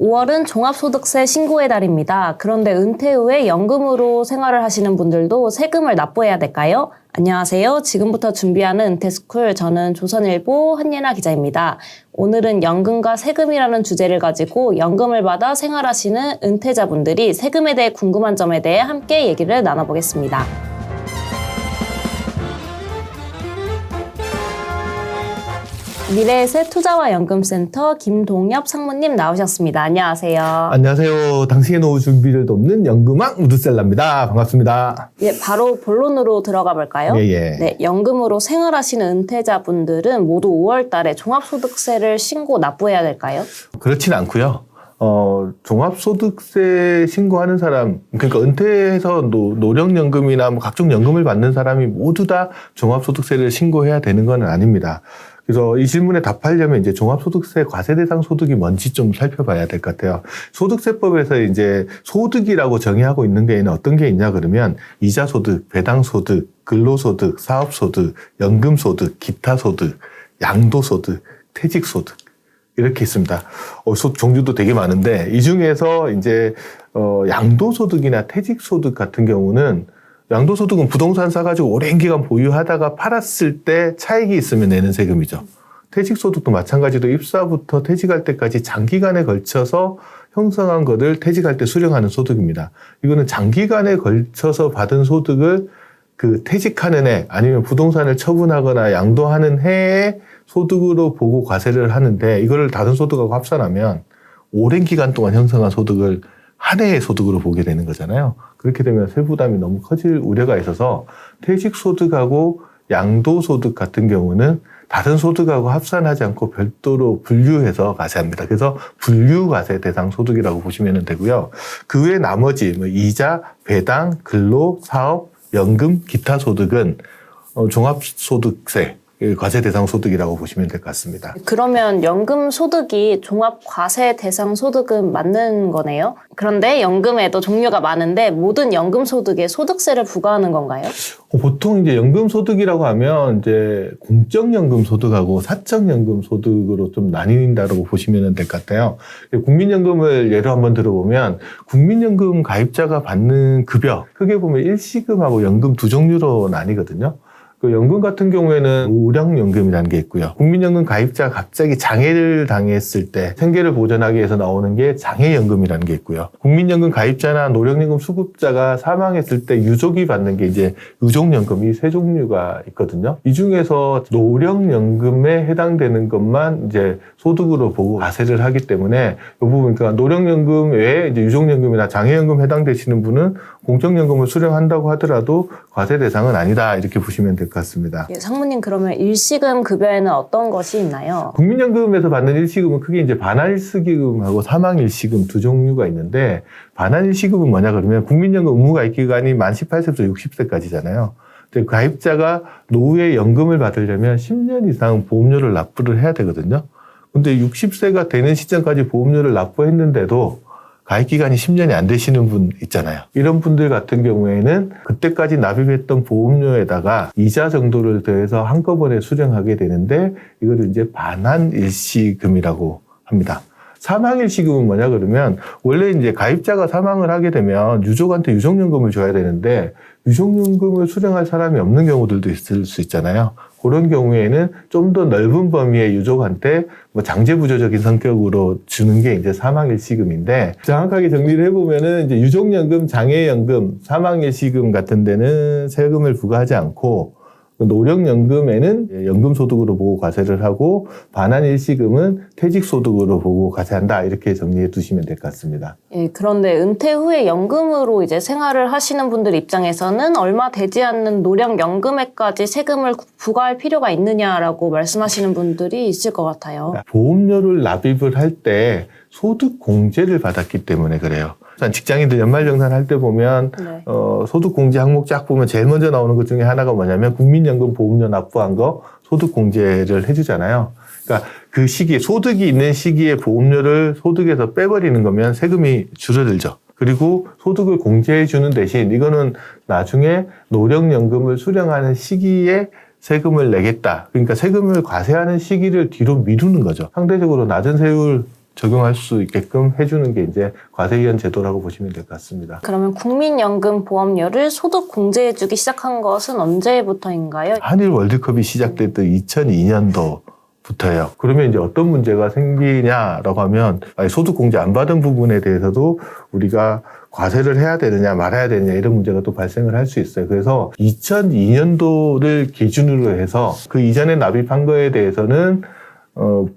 5월은 종합소득세 신고의 달입니다. 그런데 은퇴 후에 연금으로 생활을 하시는 분들도 세금을 납부해야 될까요? 안녕하세요. 지금부터 준비하는 은퇴스쿨, 저는 조선일보 한예나 기자입니다. 오늘은 연금과 세금이라는 주제를 가지고 연금을 받아 생활하시는 은퇴자분들이 세금에 대해 궁금한 점에 대해 함께 얘기를 나눠보겠습니다. 미래에셋 투자와 연금센터 김동엽 상무님 나오셨습니다. 안녕하세요. 안녕하세요. 당신의 노후 준비를 돕는 연금왕 우드셀러입니다. 반갑습니다. 예, 바로 본론으로 들어가 볼까요? 예. 네, 연금으로 생활하시는 은퇴자분들은 모두 5월 달에 종합소득세를 신고 납부해야 될까요? 그렇진 않고요. 종합소득세 신고하는 사람, 그러니까 은퇴해서 노령연금이나 뭐 각종 연금을 받는 사람이 모두 다 종합소득세를 신고해야 되는 건 아닙니다. 그래서 이 질문에 답하려면 이제 종합소득세 과세 대상 소득이 뭔지 좀 살펴봐야 될 것 같아요. 소득세법에서 이제 소득이라고 정의하고 있는 게 어떤 게 있냐 그러면 이자소득, 배당소득, 근로소득, 사업소득, 연금소득, 기타소득, 양도소득, 퇴직소득 이렇게 있습니다. 종류도 되게 많은데 이 중에서 이제 양도소득이나 퇴직소득 같은 경우는 양도소득은 부동산 사가지고 오랜 기간 보유하다가 팔았을 때 차익이 있으면 내는 세금이죠. 퇴직소득도 마찬가지로 입사부터 퇴직할 때까지 장기간에 걸쳐서 형성한 것을 퇴직할 때 수령하는 소득입니다. 이거는 장기간에 걸쳐서 받은 소득을 그 퇴직하는 해 아니면 부동산을 처분하거나 양도하는 해에 소득으로 보고 과세를 하는데 이거를 다른 소득하고 합산하면 오랜 기간 동안 형성한 소득을 한 해의 소득으로 보게 되는 거잖아요. 그렇게 되면 세부담이 너무 커질 우려가 있어서 퇴직소득하고 양도소득 같은 경우는 다른 소득하고 합산하지 않고 별도로 분류해서 과세합니다. 그래서 분류과세 대상 소득이라고 보시면 되고요. 그 외 나머지 이자, 배당, 근로, 사업, 연금, 기타 소득은 종합소득세 과세 대상 소득이라고 보시면 될 것 같습니다. 그러면 연금 소득이 종합 과세 대상 소득은 맞는 거네요? 그런데 연금에도 종류가 많은데 모든 연금 소득에 소득세를 부과하는 건가요? 보통 이제 연금 소득이라고 하면 이제 공적연금 소득하고 사적연금 소득으로 좀 나뉜다고 보시면 될 것 같아요. 국민연금을 예로 한번 들어보면 국민연금 가입자가 받는 급여 크게 보면 일시금하고 연금 두 종류로 나뉘거든요. 그 연금 같은 경우에는 노령연금이라는 게 있고요. 국민연금 가입자가 갑자기 장애를 당했을 때 생계를 보전하기 위해서 나오는 게 장애연금이라는 게 있고요. 국민연금 가입자나 노령연금 수급자가 사망했을 때 유족이 받는 게 이제 유족연금 이 세 종류가 있거든요. 이 중에서 노령연금에 해당되는 것만 이제 소득으로 보고 과세를 하기 때문에 이 부분 그러니까 노령연금 외에 이제 유족연금이나 장애연금 해당되시는 분은 공적연금을 수령한다고 하더라도 과세 대상은 아니다 이렇게 보시면 될 것 같습니다. 예, 상무님 그러면 일시금 급여에는 어떤 것이 있나요? 국민연금에서 받는 일시금은 크게 이제 반환일시금하고 사망일시금 두 종류가 있는데 반환일시금은 뭐냐 그러면 국민연금 의무가입 기간이 만 18세부터 60세까지잖아요. 근데 가입자가 노후에 연금을 받으려면 10년 이상 보험료를 납부를 해야 되거든요. 근데 60세가 되는 시점까지 보험료를 납부했는데도 가입기간이 10년이 안 되시는 분 있잖아요. 이런 분들 같은 경우에는 그때까지 납입했던 보험료에다가 이자 정도를 더해서 한꺼번에 수령하게 되는데 이거를 이제 반환일시금이라고 합니다. 사망일시금은 뭐냐 그러면 원래 이제 가입자가 사망을 하게 되면 유족한테 유족연금을 줘야 되는데 유족연금을 수령할 사람이 없는 경우들도 있을 수 있잖아요. 그런 경우에는 좀 더 넓은 범위의 유족한테 장제부조적인 성격으로 주는 게 이제 사망일시금인데 정확하게 정리를 해보면은 이제 유족연금, 장애연금, 사망일시금 같은 데는 세금을 부과하지 않고 노령연금에는 연금소득으로 보고 과세를 하고 반환일시금은 퇴직소득으로 보고 과세한다 이렇게 정리해 두시면 될 것 같습니다. 예, 그런데 은퇴 후에 연금으로 이제 생활을 하시는 분들 입장에서는 얼마 되지 않는 노령연금에까지 세금을 부과할 필요가 있느냐라고 말씀하시는 분들이 있을 것 같아요. 보험료를 납입을 할 때 소득공제를 받았기 때문에 그래요. 직장인들 연말정산 할 때 보면 네. 소득공제 항목 쫙 보면 제일 먼저 나오는 것 중에 하나가 뭐냐면 국민연금 보험료 납부한 거 소득공제를 해주잖아요. 그러니까 그 시기에 소득이 있는 시기에 보험료를 소득에서 빼버리는 거면 세금이 줄어들죠. 그리고 소득을 공제해 주는 대신 이거는 나중에 노령연금을 수령하는 시기에 세금을 내겠다. 그러니까 세금을 과세하는 시기를 뒤로 미루는 거죠. 상대적으로 낮은 세율 적용할 수 있게끔 해주는 게 이제 과세위원 제도라고 보시면 될 것 같습니다. 그러면 국민연금 보험료를 소득 공제해주기 시작한 것은 언제부터인가요? 한일 월드컵이 시작됐던 2002년도부터예요. 그러면 이제 어떤 문제가 생기냐라고 하면 소득 공제 안 받은 부분에 대해서도 우리가 과세를 해야 되느냐 말아야 되느냐 이런 문제가 또 발생을 할 수 있어요. 그래서 2002년도를 기준으로 해서 그 이전에 납입한 거에 대해서는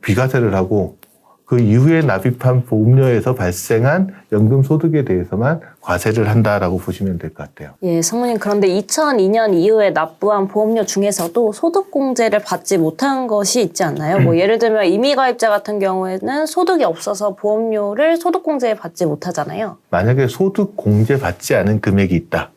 비과세를 하고 그 이후에 납입한 보험료에서 발생한 연금 소득에 대해서만 과세를 한다라고 보시면 될 것 같아요. 예, 상무님, 그런데 2002년 이후에 납부한 보험료 중에서도 소득공제를 받지 못한 것이 있지 않나요? 뭐 예를 들면 임의가입자 같은 경우에는 소득이 없어서 보험료를 소득공제에 받지 못하잖아요. 만약에 소득공제 받지 않은 금액이 있다.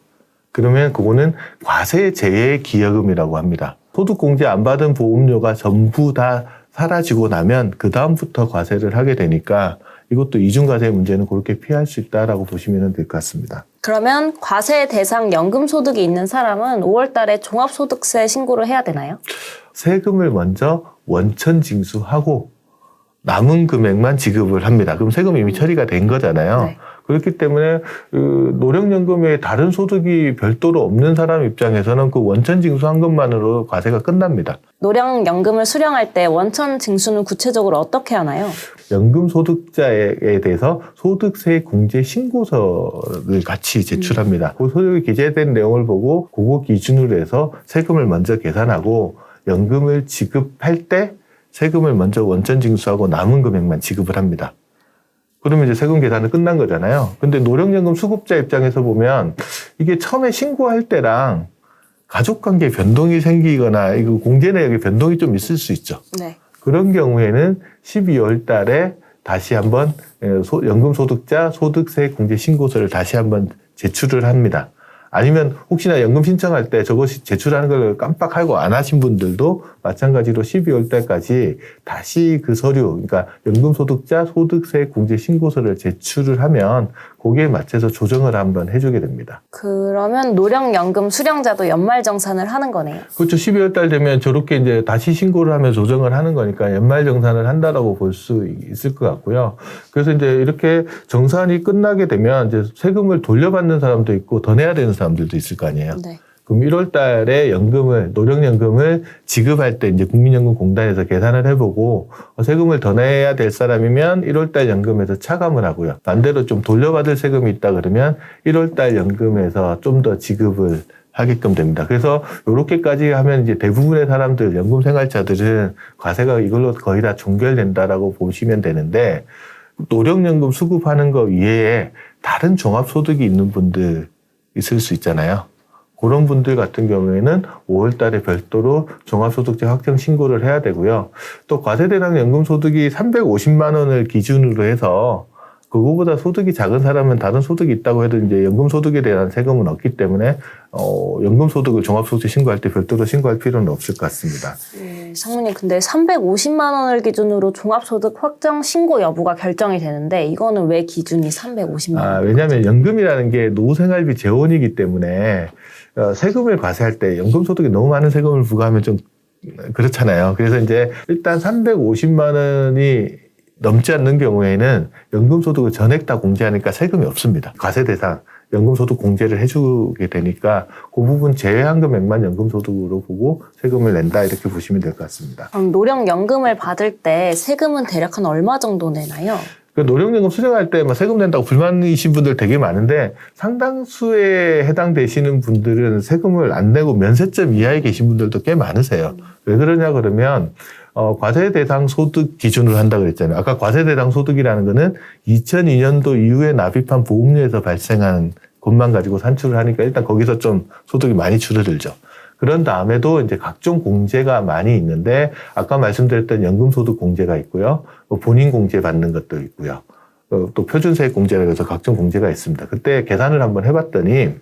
그러면 그거는 과세 제외 기여금이라고 합니다. 소득공제 안 받은 보험료가 전부 다 사라지고 나면 그 다음부터 과세를 하게 되니까 이것도 이중과세 문제는 그렇게 피할 수 있다라고 보시면 될 것 같습니다. 그러면 과세 대상 연금소득이 있는 사람은 5월 달에 종합소득세 신고를 해야 되나요? 세금을 먼저 원천 징수하고 남은 금액만 지급을 합니다. 그럼 세금이 이미 처리가 된 거잖아요. 네. 그렇기 때문에 노령연금에 다른 소득이 별도로 없는 사람 입장에서는 그 원천 징수한 것만으로 과세가 끝납니다. 노령연금을 수령할 때 원천 징수는 구체적으로 어떻게 하나요? 연금 소득자에 대해서 소득세 공제 신고서를 같이 제출합니다. 그 소득이 기재된 내용을 보고 그거 기준으로 해서 세금을 먼저 계산하고 연금을 지급할 때 세금을 먼저 원천 징수하고 남은 금액만 지급을 합니다. 그러면 이제 세금 계산은 끝난 거잖아요. 근데 노령연금 수급자 입장에서 보면 이게 처음에 신고할 때랑 가족관계 변동이 생기거나 이거 공제 내역에 변동이 좀 있을 수 있죠. 네. 그런 경우에는 12월 달에 다시 한번 연금소득자 소득세 공제 신고서를 다시 한번 제출을 합니다. 아니면 혹시나 연금 신청할 때 저것이 제출하는 걸 깜빡하고 안 하신 분들도 마찬가지로 12월 달까지 다시 그 서류, 그러니까 연금소득자 소득세 공제 신고서를 제출을 하면 거기에 맞춰서 조정을 한번 해주게 됩니다. 그러면 노령연금 수령자도 연말정산을 하는 거네요. 그렇죠. 12월 달 되면 저렇게 이제 다시 신고를 하면 조정을 하는 거니까 연말정산을 한다라고 볼 수 있을 것 같고요. 그래서 이제 이렇게 정산이 끝나게 되면 이제 세금을 돌려받는 사람도 있고 더 내야 되는 사람들도 있을 거 아니에요. 네. 그럼 1월 달에 노령연금을 지급할 때 이제 국민연금공단에서 계산을 해보고 세금을 더 내야 될 사람이면 1월 달 연금에서 차감을 하고요. 반대로 좀 돌려받을 세금이 있다 그러면 1월 달 연금에서 좀 더 지급을 하게끔 됩니다. 그래서 이렇게까지 하면 이제 대부분의 사람들, 연금 생활자들은 과세가 이걸로 거의 다 종결된다라고 보시면 되는데 노령연금 수급하는 거 이외에 다른 종합소득이 있는 분들 있을 수 있잖아요. 그런 분들 같은 경우에는 5월 달에 별도로 종합소득세 확정 신고를 해야 되고요. 또 과세대상 연금소득이 350만 원을 기준으로 해서 그거보다 소득이 작은 사람은 다른 소득이 있다고 해도 이제 연금소득에 대한 세금은 없기 때문에 연금소득을 종합소득세 신고할 때 별도로 신고할 필요는 없을 것 같습니다. 상무님, 근데 350만 원을 기준으로 종합소득 확정 신고 여부가 결정이 되는데 이거는 왜 기준이 350만 원? 왜냐하면 연금이라는 게 노후생활비 재원이기 때문에 세금을 과세할 때 연금소득에 너무 많은 세금을 부과하면 좀 그렇잖아요. 그래서 이제 일단 350만 원이 넘지 않는 경우에는 연금소득을 전액 다 공제하니까 세금이 없습니다. 과세 대상 연금소득 공제를 해주게 되니까 그 부분 제외한 금액만 연금소득으로 보고 세금을 낸다 이렇게 보시면 될 것 같습니다. 그럼 노령연금을 받을 때 세금은 대략 한 얼마 정도 내나요? 노령연금 수령할 때 세금 낸다고 불만이신 분들 되게 많은데 상당수에 해당되시는 분들은 세금을 안 내고 면세점 이하에 계신 분들도 꽤 많으세요. 왜 그러냐 그러면 과세 대상 소득 기준으로 한다고 그랬잖아요. 아까 과세 대상 소득이라는 거는 2002년도 이후에 납입한 보험료에서 발생한 것만 가지고 산출을 하니까 일단 거기서 좀 소득이 많이 줄어들죠. 그런 다음에도 이제 각종 공제가 많이 있는데 아까 말씀드렸던 연금소득 공제가 있고요. 본인 공제 받는 것도 있고요. 또 표준세액 공제라고 해서 각종 공제가 있습니다. 그때 계산을 한번 해봤더니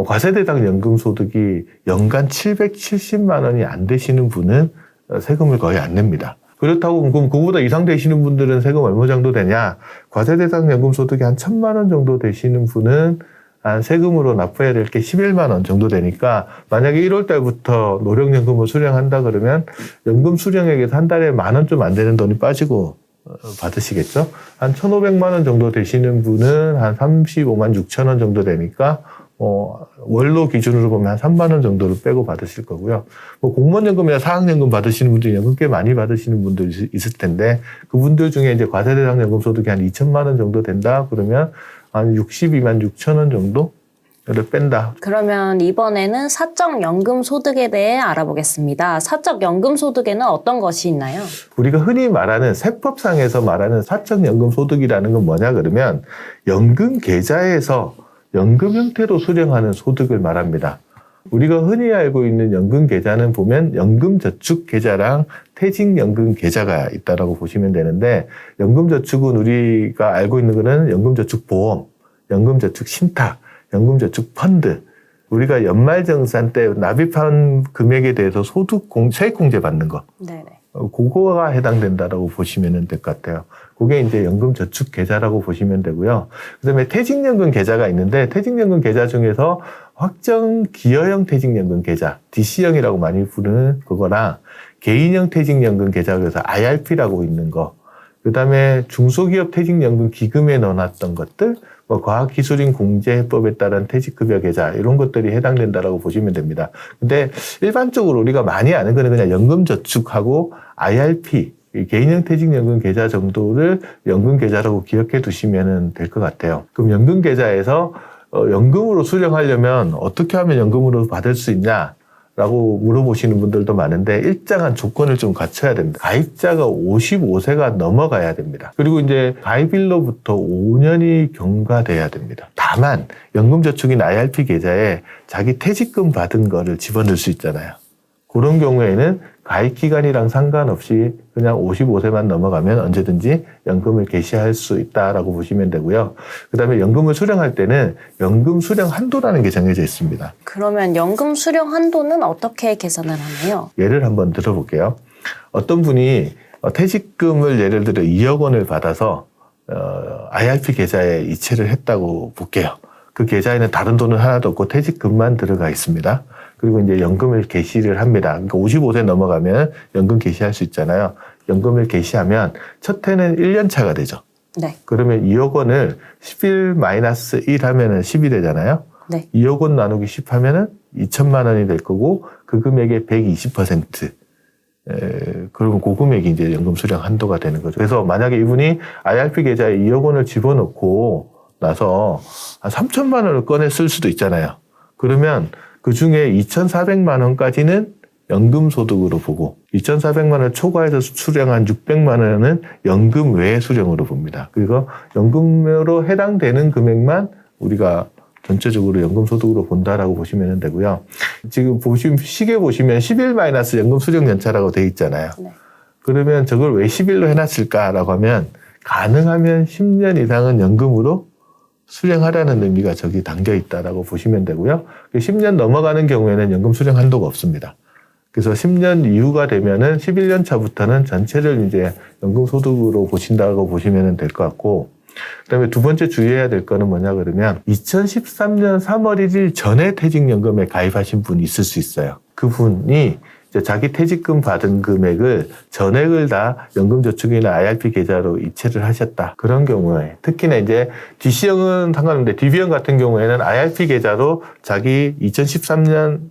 과세 대상 연금소득이 연간 770만 원이 안 되시는 분은 세금을 거의 안 냅니다. 그렇다고 그럼 그보다 이상 되시는 분들은 세금 얼마 정도 되냐? 과세 대상 연금소득이 한 1,000만 원 정도 되시는 분은 한 세금으로 납부해야 될 게 11만 원 정도 되니까 만약에 1월 달부터 노령연금을 수령한다 그러면 연금 수령액에서 한 달에 10,000원 좀 안 되는 돈이 빠지고 받으시겠죠? 한 1,500만 원 정도 되시는 분은 한 35만 6천 원 정도 되니까 월로 기준으로 보면 한 3만 원 정도를 빼고 받으실 거고요. 뭐 공무원연금이나 사학연금 받으시는 분들이 연금 꽤 많이 받으시는 분들 있을 텐데 그분들 중에 이제 과세대상 연금 소득이 한 2천만 원 정도 된다 그러면 한 62만 6천 원 정도를 뺀다. 그러면 이번에는 사적연금 소득에 대해 알아보겠습니다. 사적연금 소득에는 어떤 것이 있나요? 우리가 흔히 말하는 세법상에서 말하는 사적연금 소득이라는 건 뭐냐 그러면 연금 계좌에서 연금 형태로 수령하는 소득을 말합니다. 우리가 흔히 알고 있는 연금 계좌는 보면 연금저축 계좌랑 퇴직연금 계좌가 있다라고 보시면 되는데 연금저축은 우리가 알고 있는 거는 연금저축보험, 연금저축신탁, 연금저축펀드 우리가 연말정산 때 납입한 금액에 대해서 세액공제 받는 거 네네. 그거가 해당된다라고 보시면 될 것 같아요. 그게 이제 연금저축 계좌라고 보시면 되고요. 그다음에 퇴직연금 계좌가 있는데 퇴직연금 계좌 중에서 확정 기여형 퇴직연금 계좌, DC형이라고 많이 부르는 그거랑 개인형 퇴직연금 계좌 그래서 IRP라고 있는 거. 그다음에 중소기업 퇴직연금 기금에 넣어놨던 것들, 뭐 과학기술인 공제해법에 따른 퇴직급여 계좌 이런 것들이 해당된다라고 보시면 됩니다. 근데 일반적으로 우리가 많이 아는 거는 그냥 연금저축하고 IRP 개인형 퇴직연금 계좌 정도를 연금 계좌라고 기억해 두시면 될 것 같아요. 그럼 연금 계좌에서 연금으로 수령하려면 어떻게 하면 연금으로 받을 수 있냐? 라고 물어보시는 분들도 많은데 일정한 조건을 좀 갖춰야 됩니다. 가입자가 55세가 넘어가야 됩니다. 그리고 이제 가입일로부터 5년이 경과돼야 됩니다. 다만 연금저축인 IRP 계좌에 자기 퇴직금 받은 거를 집어넣을 수 있잖아요. 그런 경우에는 가입 기간이랑 상관없이 그냥 55세만 넘어가면 언제든지 연금을 개시할 수 있다라고 보시면 되고요. 그다음에 연금을 수령할 때는 연금 수령 한도라는 게 정해져 있습니다. 그러면 연금 수령 한도는 어떻게 계산을 하나요? 예를 한번 들어볼게요. 어떤 분이 퇴직금을 예를 들어 2억 원을 받아서 IRP 계좌에 이체를 했다고 볼게요. 그 계좌에는 다른 돈은 하나도 없고 퇴직금만 들어가 있습니다. 그리고 이제 연금을 개시를 합니다. 그러니까 55세 넘어가면 연금 개시할 수 있잖아요. 연금을 개시하면 첫 해는 1년 차가 되죠. 네. 그러면 2억 원을 11-1 하면은 10이 되잖아요. 네. 2억 원 나누기 10 하면은 2천만 원이 될 거고 그 금액의 120%. 그러면 그 금액이 이제 연금 수령 한도가 되는 거죠. 그래서 만약에 이분이 IRP 계좌에 2억 원을 집어넣고 나서 한 3천만 원을 꺼내 쓸 수도 있잖아요. 그러면 그 중에 2,400만 원까지는 연금 소득으로 보고 2,400만 원 초과해서 수령한 600만 원은 연금 외 수령으로 봅니다. 그리고 연금으로 해당되는 금액만 우리가 전체적으로 연금 소득으로 본다라고 보시면 되고요. 지금 시계 보시면 10일- 연금 수령 연차라고 돼 있잖아요. 네. 그러면 저걸 왜 10일로 해놨을까라고 하면 가능하면 10년 이상은 연금으로 수령하라는 의미가 저기 담겨 있다라고 보시면 되고요. 10년 넘어가는 경우에는 연금 수령 한도가 없습니다. 그래서 10년 이후가 되면은 11년 차부터는 전체를 이제 연금 소득으로 보신다고 보시면 될 것 같고, 그다음에 두 번째 주의해야 될 거는 뭐냐 그러면 2013년 3월 1일 전에 퇴직연금에 가입하신 분이 있을 수 있어요. 그분이 이제 자기 퇴직금 받은 금액을 전액을 다 연금저축이나 IRP 계좌로 이체를 하셨다. 그런 경우에 특히나 이제 DC형은 상관없는데 DB형 같은 경우에는 IRP 계좌로 자기 2013년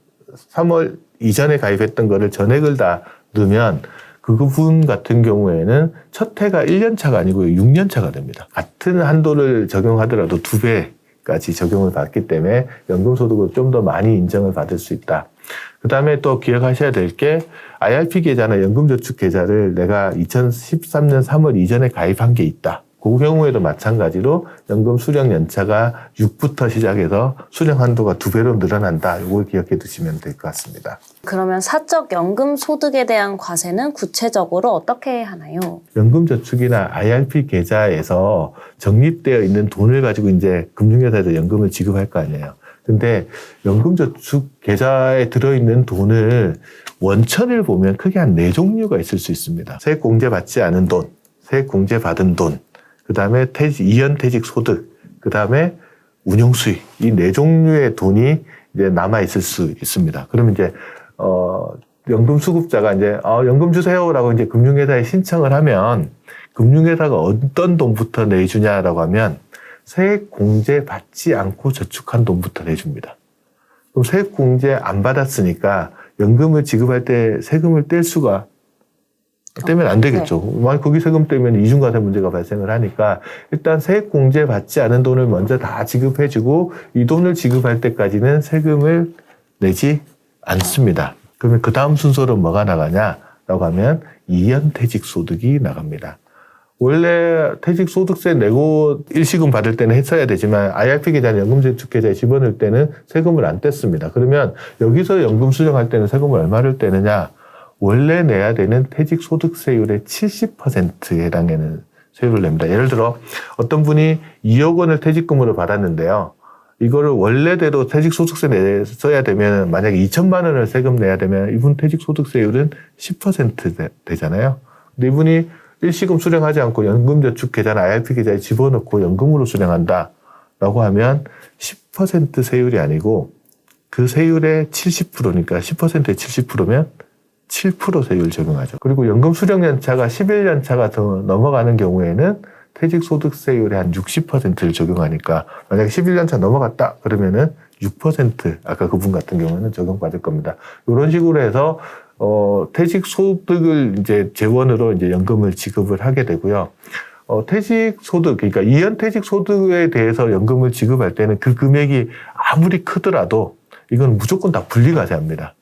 3월 이전에 가입했던 거를 전액을 다 넣으면 그분 같은 경우에는 첫 해가 1년 차가 아니고 6년 차가 됩니다. 같은 한도를 적용하더라도 2배까지 적용을 받기 때문에 연금소득으로 좀 더 많이 인정을 받을 수 있다. 그 다음에 또 기억하셔야 될 게 IRP 계좌나 연금저축 계좌를 내가 2013년 3월 이전에 가입한 게 있다. 그 경우에도 마찬가지로 연금 수령 연차가 6부터 시작해서 수령 한도가 2배로 늘어난다. 이걸 기억해 두시면 될 것 같습니다. 그러면 사적 연금 소득에 대한 과세는 구체적으로 어떻게 하나요? 연금저축이나 IRP 계좌에서 적립되어 있는 돈을 가지고 이제 금융회사에서 연금을 지급할 거 아니에요. 근데 연금저축 계좌에 들어있는 돈을 원천을 보면 크게 한 4종류가 있을 수 있습니다. 세액공제 받지 않은 돈, 세액공제 받은 돈, 그 다음에 이연퇴직 소득, 그 다음에 운용수익, 이 4종류의 돈이 이제 남아있을 수 있습니다. 그러면 이제, 연금수급자가 이제, 연금 주세요라고 이제 금융회사에 신청을 하면 금융회사가 어떤 돈부터 내주냐라고 하면 세액 공제 받지 않고 저축한 돈부터 내줍니다. 그럼 세액 공제 안 받았으니까 연금을 지급할 때 세금을 떼면 안 되겠죠. 만약 거기 세금 떼면 이중과세 문제가 발생을 하니까 일단 세액 공제 받지 않은 돈을 먼저 다 지급해주고 이 돈을 지급할 때까지는 세금을 내지 않습니다. 그러면 그 다음 순서로 뭐가 나가냐라고 하면 이연퇴직 소득이 나갑니다. 원래 퇴직소득세 내고 일시금 받을 때는 했어야 되지만 IRP 계좌나 연금저축계좌에 집어넣을 때는 세금을 안 뗐습니다. 그러면 여기서 연금 수령할 때는 세금을 얼마를 떼느냐? 원래 내야 되는 퇴직소득세율의 70%에 해당하는 세율을 냅니다. 예를 들어 어떤 분이 2억 원을 퇴직금으로 받았는데요. 이거를 원래대로 퇴직소득세 냈어야 되면 만약에 2천만 원을 세금 내야 되면 이분 퇴직소득세율은 10% 되잖아요. 근데 이분이 일시금 수령하지 않고 연금저축계좌나 IRP 계좌에 집어넣고 연금으로 수령한다라고 하면 10% 세율이 아니고 그 세율의 70%니까 10%의 70%면 7% 세율 적용하죠. 그리고 연금 수령 연차가 11년차가 더 넘어가는 경우에는 퇴직소득세율의 한 60%를 적용하니까 만약에 11년차 넘어갔다 그러면은 6% 아까 그분 같은 경우에는 적용받을 겁니다. 이런 식으로 해서 퇴직소득을 이제 재원으로 이제 연금을 지급을 하게 되고요. 퇴직소득, 그러니까 이연퇴직소득에 대해서 연금을 지급할 때는 그 금액이 아무리 크더라도 이건 무조건 다 분리과세합니다.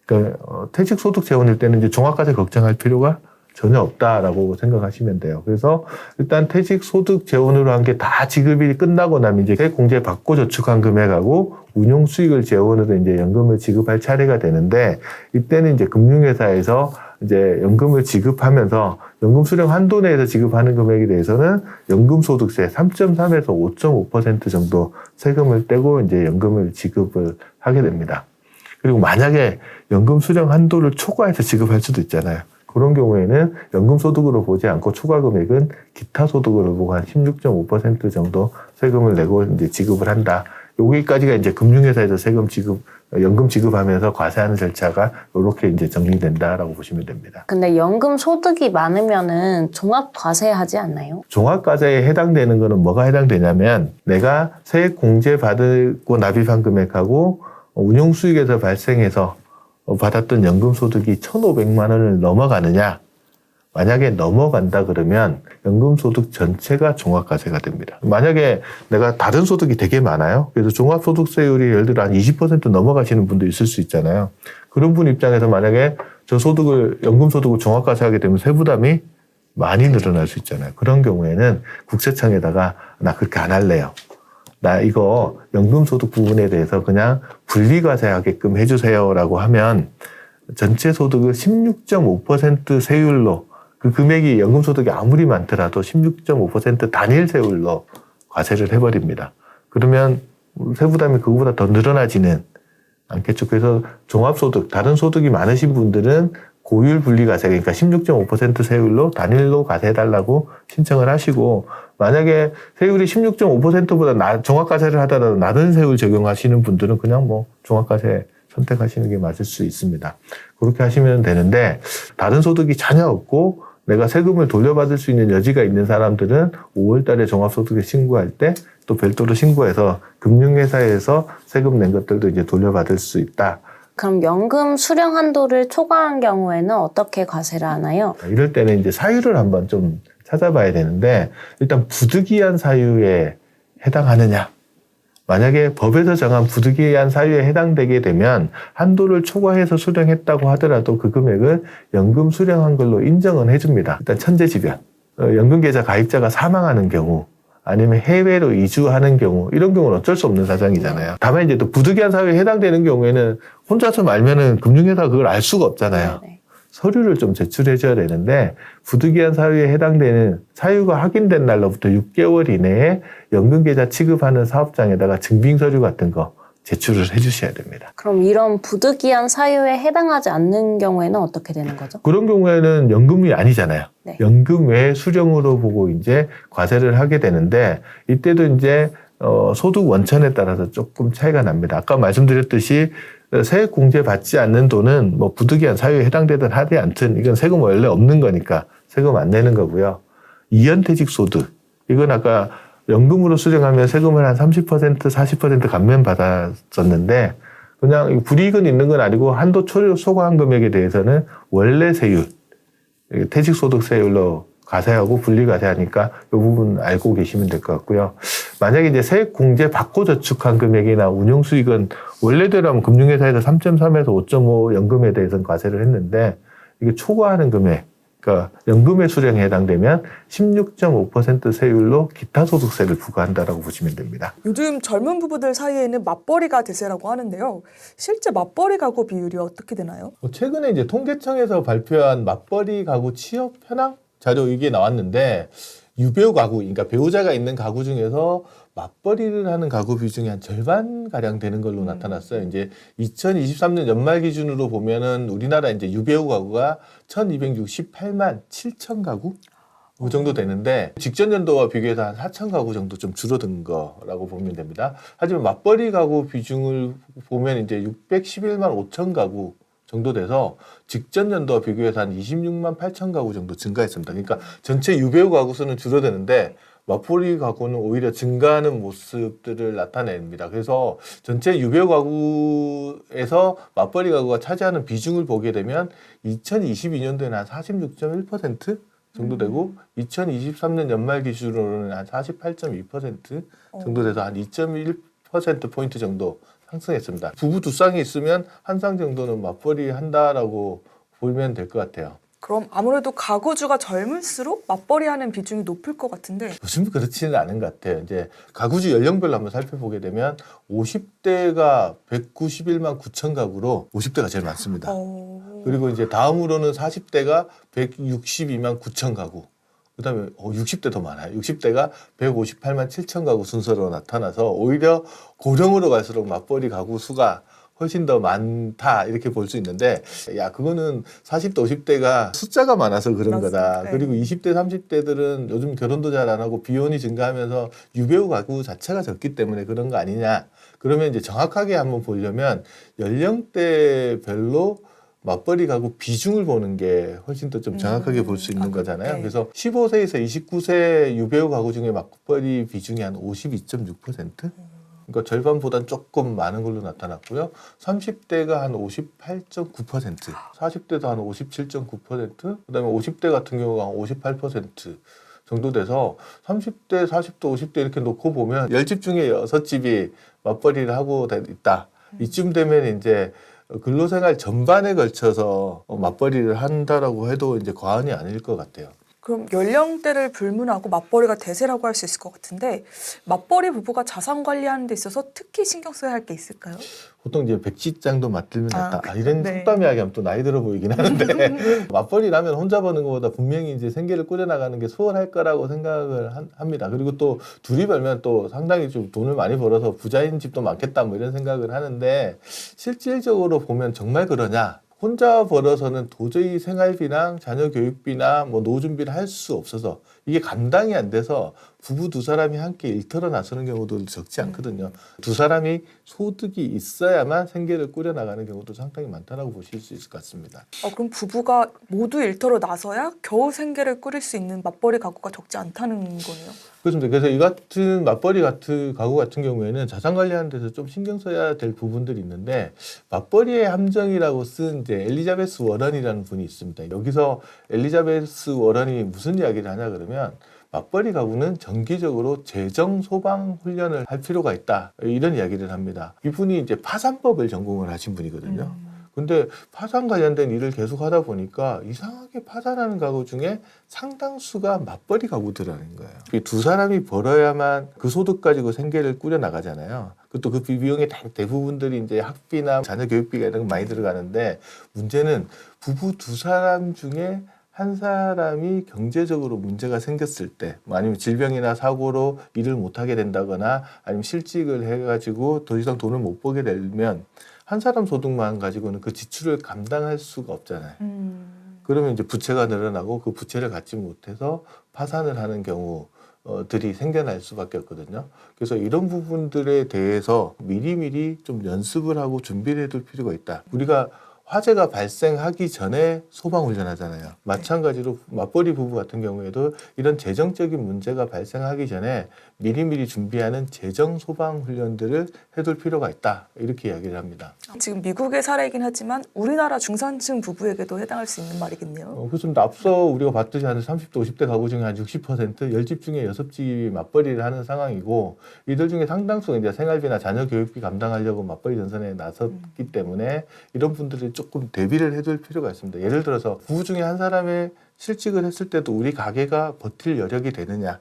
그러니까 퇴직소득 재원일 때는 이제 종합과세 걱정할 필요가 전혀 없다라고 생각하시면 돼요. 그래서 일단 퇴직소득 재원으로 한 게 다 지급이 끝나고 나면 이제 세액공제 받고 저축한 금액하고 운용수익을 재원으로 이제 연금을 지급할 차례가 되는데 이때는 이제 금융회사에서 이제 연금을 지급하면서 연금 수령 한도 내에서 지급하는 금액에 대해서는 연금소득세 3.3에서 5.5% 정도 세금을 떼고 이제 연금을 지급을 하게 됩니다. 그리고 만약에 연금 수령 한도를 초과해서 지급할 수도 있잖아요. 그런 경우에는 연금소득으로 보지 않고 초과 금액은 기타 소득으로 보고 한 16.5% 정도 세금을 내고 이제 지급을 한다. 여기까지가 이제 금융회사에서 세금 지급, 연금 지급하면서 과세하는 절차가 이렇게 이제 정리된다라고 보시면 됩니다. 근데 연금 소득이 많으면은 종합 과세하지 않나요? 종합과세에 해당되는 거는 뭐가 해당되냐면 내가 세액 공제 받고 납입한 금액하고 운용수익에서 발생해서 받았던 연금소득이 1,500만 원을 넘어가느냐? 만약에 넘어간다 그러면 연금소득 전체가 종합과세가 됩니다. 만약에 내가 다른 소득이 되게 많아요. 그래서 종합소득세율이 예를 들어 한 20% 넘어가시는 분도 있을 수 있잖아요. 그런 분 입장에서 만약에 저 소득을, 연금소득을 종합과세하게 되면 세부담이 많이 늘어날 수 있잖아요. 그런 경우에는 국세청에다가 나 그렇게 안 할래요. 나 이거 연금소득 부분에 대해서 그냥 분리과세하게끔 해주세요라고 하면 전체 소득을 16.5% 세율로 그 금액이 연금소득이 아무리 많더라도 16.5% 단일 세율로 과세를 해버립니다. 그러면 세부담이 그거보다 더 늘어나지는 않겠죠. 그래서 종합소득, 다른 소득이 많으신 분들은 고율 분리과세, 그러니까 16.5% 세율로 단일로 과세해달라고 신청을 하시고 만약에 세율이 16.5%보다 종합과세를 하더라도 낮은 세율 적용하시는 분들은 그냥 뭐 종합과세 선택하시는 게 맞을 수 있습니다. 그렇게 하시면 되는데 다른 소득이 전혀 없고 내가 세금을 돌려받을 수 있는 여지가 있는 사람들은 5월 달에 종합소득에 신고할 때 또 별도로 신고해서 금융회사에서 세금 낸 것들도 이제 돌려받을 수 있다. 그럼 연금 수령 한도를 초과한 경우에는 어떻게 과세를 하나요? 이럴 때는 이제 사유를 한번 좀 찾아봐야 되는데 일단 부득이한 사유에 해당하느냐. 만약에 법에서 정한 부득이한 사유에 해당되게 되면 한도를 초과해서 수령했다고 하더라도 그 금액을 연금 수령한 걸로 인정은 해줍니다. 일단 천재지변, 연금계좌 가입자가 사망하는 경우 아니면 해외로 이주하는 경우 이런 경우는 어쩔 수 없는 사정이잖아요. 다만 이제 또 부득이한 사유에 해당되는 경우에는 혼자서 말면은 금융회사가 그걸 알 수가 없잖아요. 네. 서류를 좀 제출해줘야 되는데 부득이한 사유에 해당되는 사유가 확인된 날로부터 6개월 이내에 연금계좌 취급하는 사업장에다가 증빙서류 같은 거 제출을 해주셔야 됩니다. 그럼 이런 부득이한 사유에 해당하지 않는 경우에는 어떻게 되는 거죠? 그런 경우에는 연금이 아니잖아요. 네. 연금 외 수령으로 보고 이제 과세를 하게 되는데 이때도 이제 소득 원천에 따라서 조금 차이가 납니다. 아까 말씀드렸듯이 세액 공제 받지 않는 돈은 뭐 부득이한 사유에 해당되든 하지 않든 이건 세금 원래 없는 거니까 세금 안 내는 거고요. 이연퇴직소득. 이건 아까 연금으로 수령하면 세금을 한 30%, 40% 감면받았었는데 그냥 불이익은 있는 건 아니고 한도 초과한 금액에 대해서는 원래 세율, 퇴직소득세율로 가세하고 분리가세하니까 이 부분 알고 계시면 될 것 같고요. 만약에 이제 세액공제 받고 저축한 금액이나 운용수익은 원래대로 금융회사에서 3.3에서 5.5 연금에 대해서는 과세를 했는데 이게 초과하는 금액, 그러니까 연금의 수령에 해당되면 16.5% 세율로 기타 소득세를 부과한다라고 보시면 됩니다. 요즘 젊은 부부들 사이에는 맞벌이가 대세라고 하는데요. 실제 맞벌이 가구 비율이 어떻게 되나요? 최근에 이제 통계청에서 발표한 맞벌이 가구 취업 현황 자료 이게 나왔는데 유배우 가구, 그러니까 배우자가 있는 가구 중에서 맞벌이를 하는 가구 비중이 한 절반 가량 되는 걸로 나타났어요. 이제 2023년 연말 기준으로 보면은 우리나라 이제 유배우 가구가 1,268만 7천 가구 그 정도 되는데 직전 연도와 비교해서 한 4천 가구 정도 좀 줄어든 거라고 보면 됩니다. 하지만 맞벌이 가구 비중을 보면 이제 611만 5천 가구 정도 돼서 직전 연도와 비교해서 한 26만 8천 가구 정도 증가했습니다. 그러니까 전체 유배우 가구 수는 줄어드는데 맞벌이 가구는 오히려 증가하는 모습들을 나타냅니다. 그래서 전체 유배우 가구에서 맞벌이 가구가 차지하는 비중을 보게 되면 2022년도에는 한 46.1% 정도 되고 2023년 연말 기준으로는 한 48.2% 정도 돼서 한 2.1%포인트 정도 상승했습니다. 부부 두 쌍이 있으면 한 쌍 정도는 맞벌이 한다라고 보면 될 것 같아요. 그럼 아무래도 가구주가 젊을수록 맞벌이하는 비중이 높을 것 같은데 요즘 그렇지는 않은 것 같아요. 이제 가구주 연령별로 한번 살펴보게 되면 50대가 191만 9천 가구로 50대가 제일 많습니다. 그리고 이제 다음으로는 40대가 162만 9천 가구. 그다음에 60대 더 많아요. 60대가 158만 7천 가구 순서로 나타나서 오히려 고령으로 갈수록 맞벌이 가구 수가 훨씬 더 많다 이렇게 볼 수 있는데 야 그거는 40대 50대가 숫자가 많아서 그런 거다. 네. 그리고 20대 30대들은 요즘 결혼도 잘 안 하고 비혼이 증가하면서 유배우 가구 자체가 적기 때문에 그런 거 아니냐. 그러면 이제 정확하게 한번 보려면 연령대별로 맞벌이 가구 비중을 보는 게 훨씬 더 좀 정확하게 볼 수 있는 거잖아요. 네. 그래서 15세에서 29세 유배우 가구 중에 맞벌이 비중이 한 52.6%? 그러니까 절반보단 조금 많은 걸로 나타났고요. 30대가 한 58.9%, 40대도 한 57.9%, 그다음에 50대 같은 경우가 한 58% 정도 돼서 30대, 40대, 50대 이렇게 놓고 보면 10집 중에 6집이 맞벌이를 하고 있다. 이쯤 되면 이제 근로생활 전반에 걸쳐서 맞벌이를 한다라고 해도 이제 과언이 아닐 것 같아요. 그럼 연령대를 불문하고 맞벌이가 대세라고 할 수 있을 것 같은데 맞벌이 부부가 자산 관리하는 데 있어서 특히 신경 써야 할 게 있을까요? 보통 이제 백지장도 맞들면 낫다. 이런 네. 속담 이야기하면 또 나이 들어 보이긴 하는데 맞벌이라면 혼자 버는 것보다 분명히 이제 생계를 꾸려나가는 게 수월할 거라고 생각을 합니다. 그리고 또 둘이 벌면 또 상당히 좀 돈을 많이 벌어서 부자인 집도 많겠다 뭐 이런 생각을 하는데 실질적으로 보면 정말 그러냐? 혼자 벌어서는 도저히 생활비랑 자녀 교육비나 뭐 노후 준비를 할 수 없어서 이게 감당이 안 돼서 부부 두 사람이 함께 일터로 나서는 경우도 적지 않거든요. 두 사람이 소득이 있어야만 생계를 꾸려나가는 경우도 상당히 많다고 보실 수 있을 것 같습니다. 그럼 부부가 모두 일터로 나서야 겨우 생계를 꾸릴 수 있는 맞벌이 가구가 적지 않다는 거네요. 그렇습니다. 그래서 이 같은 맞벌이 같은 가구 같은 경우에는 자산 관리하는 데서 좀 신경 써야 될 부분들이 있는데 맞벌이의 함정이라고 쓴 이제 엘리자베스 워런이라는 분이 있습니다. 여기서 엘리자베스 워런이 무슨 이야기를 하냐 그러면 맞벌이 가구는 정기적으로 재정 소방 훈련을 할 필요가 있다. 이런 이야기를 합니다. 이분이 이제 파산법을 전공을 하신 분이거든요. 근데 파산 관련된 일을 계속 하다 보니까 이상하게 파산하는 가구 중에 상당수가 맞벌이 가구들이라는 거예요. 이 두 사람이 벌어야만 그 소득 가지고 생계를 꾸려 나가잖아요. 그것도 그 비용이 대부분들이 이제 학비나 자녀 교육비가 이런 거 많이 들어가는데 문제는 부부 두 사람 중에 한 사람이 경제적으로 문제가 생겼을 때, 아니면 질병이나 사고로 일을 못하게 된다거나 아니면 실직을 해가지고 더 이상 돈을 못 벌게 되면 한 사람 소득만 가지고는 그 지출을 감당할 수가 없잖아요. 그러면 이제 부채가 늘어나고 그 부채를 갚지 못해서 파산을 하는 경우들이 생겨날 수밖에 없거든요. 그래서 이런 부분들에 대해서 미리미리 좀 연습을 하고 준비를 해둘 필요가 있다. 우리가 화재가 발생하기 전에 소방훈련하잖아요. 마찬가지로 맞벌이 부부 같은 경우에도 이런 재정적인 문제가 발생하기 전에 미리미리 준비하는 재정 소방훈련들을 해둘 필요가 있다. 이렇게 이야기를 합니다. 지금 미국의 사례이긴 하지만 우리나라 중산층 부부에게도 해당할 수 있는 말이겠네요. 그렇습니다. 앞서 우리가 봤듯이 한 30대, 50대 가구 중에 한 60%, 10집 중에 6집이 맞벌이를 하는 상황이고 이들 중에 상당수가 이제 생활비나 자녀 교육비 감당하려고 맞벌이 전선에 나섰기 때문에 이런 분들이 조금 대비를 해둘 필요가 있습니다. 예를 들어서 부부 중에 한 사람의 실직을 했을 때도 우리 가게가 버틸 여력이 되느냐,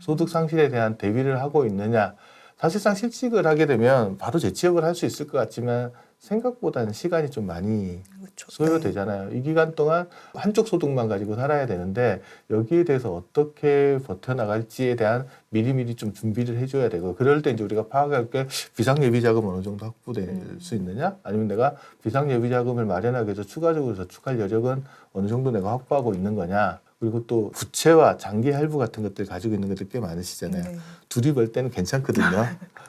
소득 상실에 대한 대비를 하고 있느냐. 사실상 실직을 하게 되면 바로 재취업을 할 수 있을 것 같지만 생각보다는 시간이 좀 많이 그렇죠. 소요되잖아요. 이 기간 동안 한쪽 소득만 가지고 살아야 되는데 여기에 대해서 어떻게 버텨나갈지에 대한 미리미리 좀 준비를 해줘야 되고 그럴 때 이제 우리가 파악할 게 비상예비자금 어느 정도 확보될 수 있느냐 아니면 내가 비상예비자금을 마련하기 위해서 추가적으로 저축할 여력은 어느 정도 내가 확보하고 있는 거냐 그리고 또 부채와 장기 할부 같은 것들 가지고 있는 것들 꽤 많으시잖아요. 네. 둘이 벌 때는 괜찮거든요.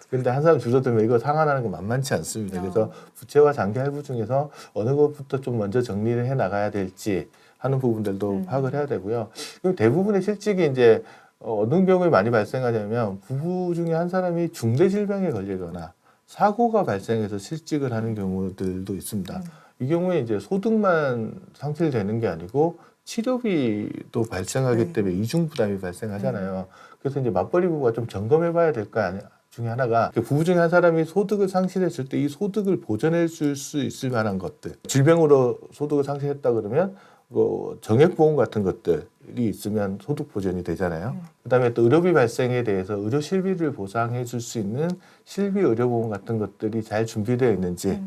그런데 한 사람 줄어들면 이거 상환하는 건 만만치 않습니다. 그래서 부채와 장기 할부 중에서 어느 것부터 좀 먼저 정리를 해 나가야 될지 하는 부분들도 파악을 해야 되고요. 그리고 대부분의 실직이 이제 어느 경우에 많이 발생하냐면 부부 중에 한 사람이 중대 질병에 걸리거나 사고가 발생해서 실직을 하는 경우들도 있습니다. 이 경우에 이제 소득만 상실되는 게 아니고 치료비도 발생하기 때문에 이중 부담이 발생하잖아요. 그래서 이제 맞벌이 부부가 좀 점검해봐야 될 거 중에 하나가 부부 중에 한 사람이 소득을 상실했을 때 이 소득을 보전해 줄 수 있을 만한 것들 질병으로 소득을 상실했다 그러면 정액보험 같은 것들이 있으면 소득 보전이 되잖아요. 그다음에 또 의료비 발생에 대해서 의료 실비를 보상해 줄 수 있는 실비 의료보험 같은 것들이 잘 준비되어 있는지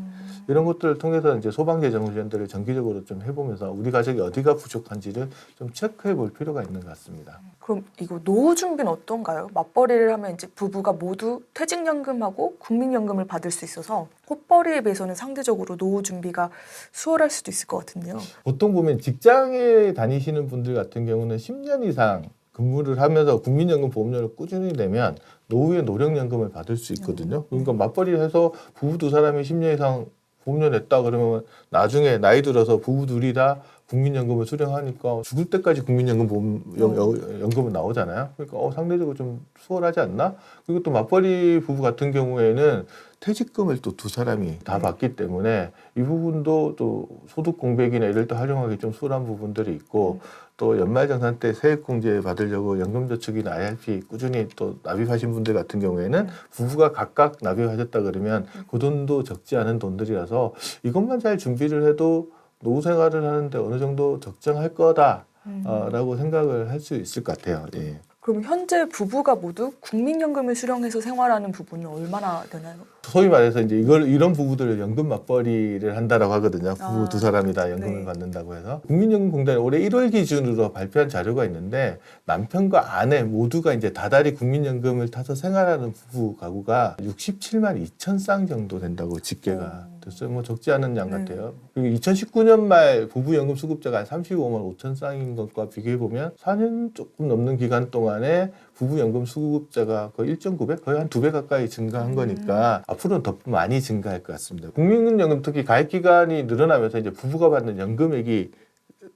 이런 것들을 통해서 이제 소방재정 훈련들을 정기적으로 좀 해보면서 우리 가족이 어디가 부족한지를 좀 체크해 볼 필요가 있는 것 같습니다. 그럼 이거 노후 준비는 어떤가요? 맞벌이를 하면 이제 부부가 모두 퇴직연금하고 국민연금을 받을 수 있어서 꽃벌이에 비해서는 상대적으로 노후 준비가 수월할 수도 있을 것 같은데요. 보통 보면 직장에 다니시는 분들 같은 경우는 10년 이상 근무를 하면서 국민연금 보험료를 꾸준히 내면 노후에 노령연금을 받을 수 있거든요. 그러니까 맞벌이를 해서 부부 두 사람이 10년 이상 보험료 냈다 그러면 나중에 나이 들어서 부부 둘이 다 국민연금을 수령하니까 죽을 때까지 국민연금 연금은 나오잖아요. 그러니까 상대적으로 좀 수월하지 않나? 그리고 또 맞벌이 부부 같은 경우에는 퇴직금을 또 두 사람이 다 받기 때문에 이 부분도 또 소득 공백이나 이럴 때 활용하기 좀 수월한 부분들이 있고 또 연말정산 때 세액공제 받으려고 연금저축이나 IRP 꾸준히 또 납입하신 분들 같은 경우에는 부부가 각각 납입하셨다 그러면 그 돈도 적지 않은 돈들이라서 이것만 잘 준비를 해도 노후 생활을 하는데 어느 정도 적정할 거다라고 생각을 할 수 있을 것 같아요. 예. 그럼 현재 부부가 모두 국민연금을 수령해서 생활하는 부부는 얼마나 되나요? 소위 말해서 이제 이런 부부들을 연금 맞벌이를 한다라고 하거든요. 부부 두 사람이 다 연금을 네. 받는다고 해서 국민연금공단이 올해 1월 기준으로 발표한 자료가 있는데 남편과 아내 모두가 이제 다달이 국민연금을 타서 생활하는 부부 가구가 67만 2천 쌍 정도 된다고 집계가 됐어요. 뭐 적지 않은 양 같아요. 그리고 2019년 말 부부연금 수급자가 한 35만 5천 쌍인 것과 비교해 보면 4년 조금 넘는 기간 동안에 부부연금 수급자가 거의 1.9배, 거의 한 2배 가까이 증가한 거니까 앞으로는 더 많이 증가할 것 같습니다. 국민연금 특히 가입 기간이 늘어나면서 이제 부부가 받는 연금액이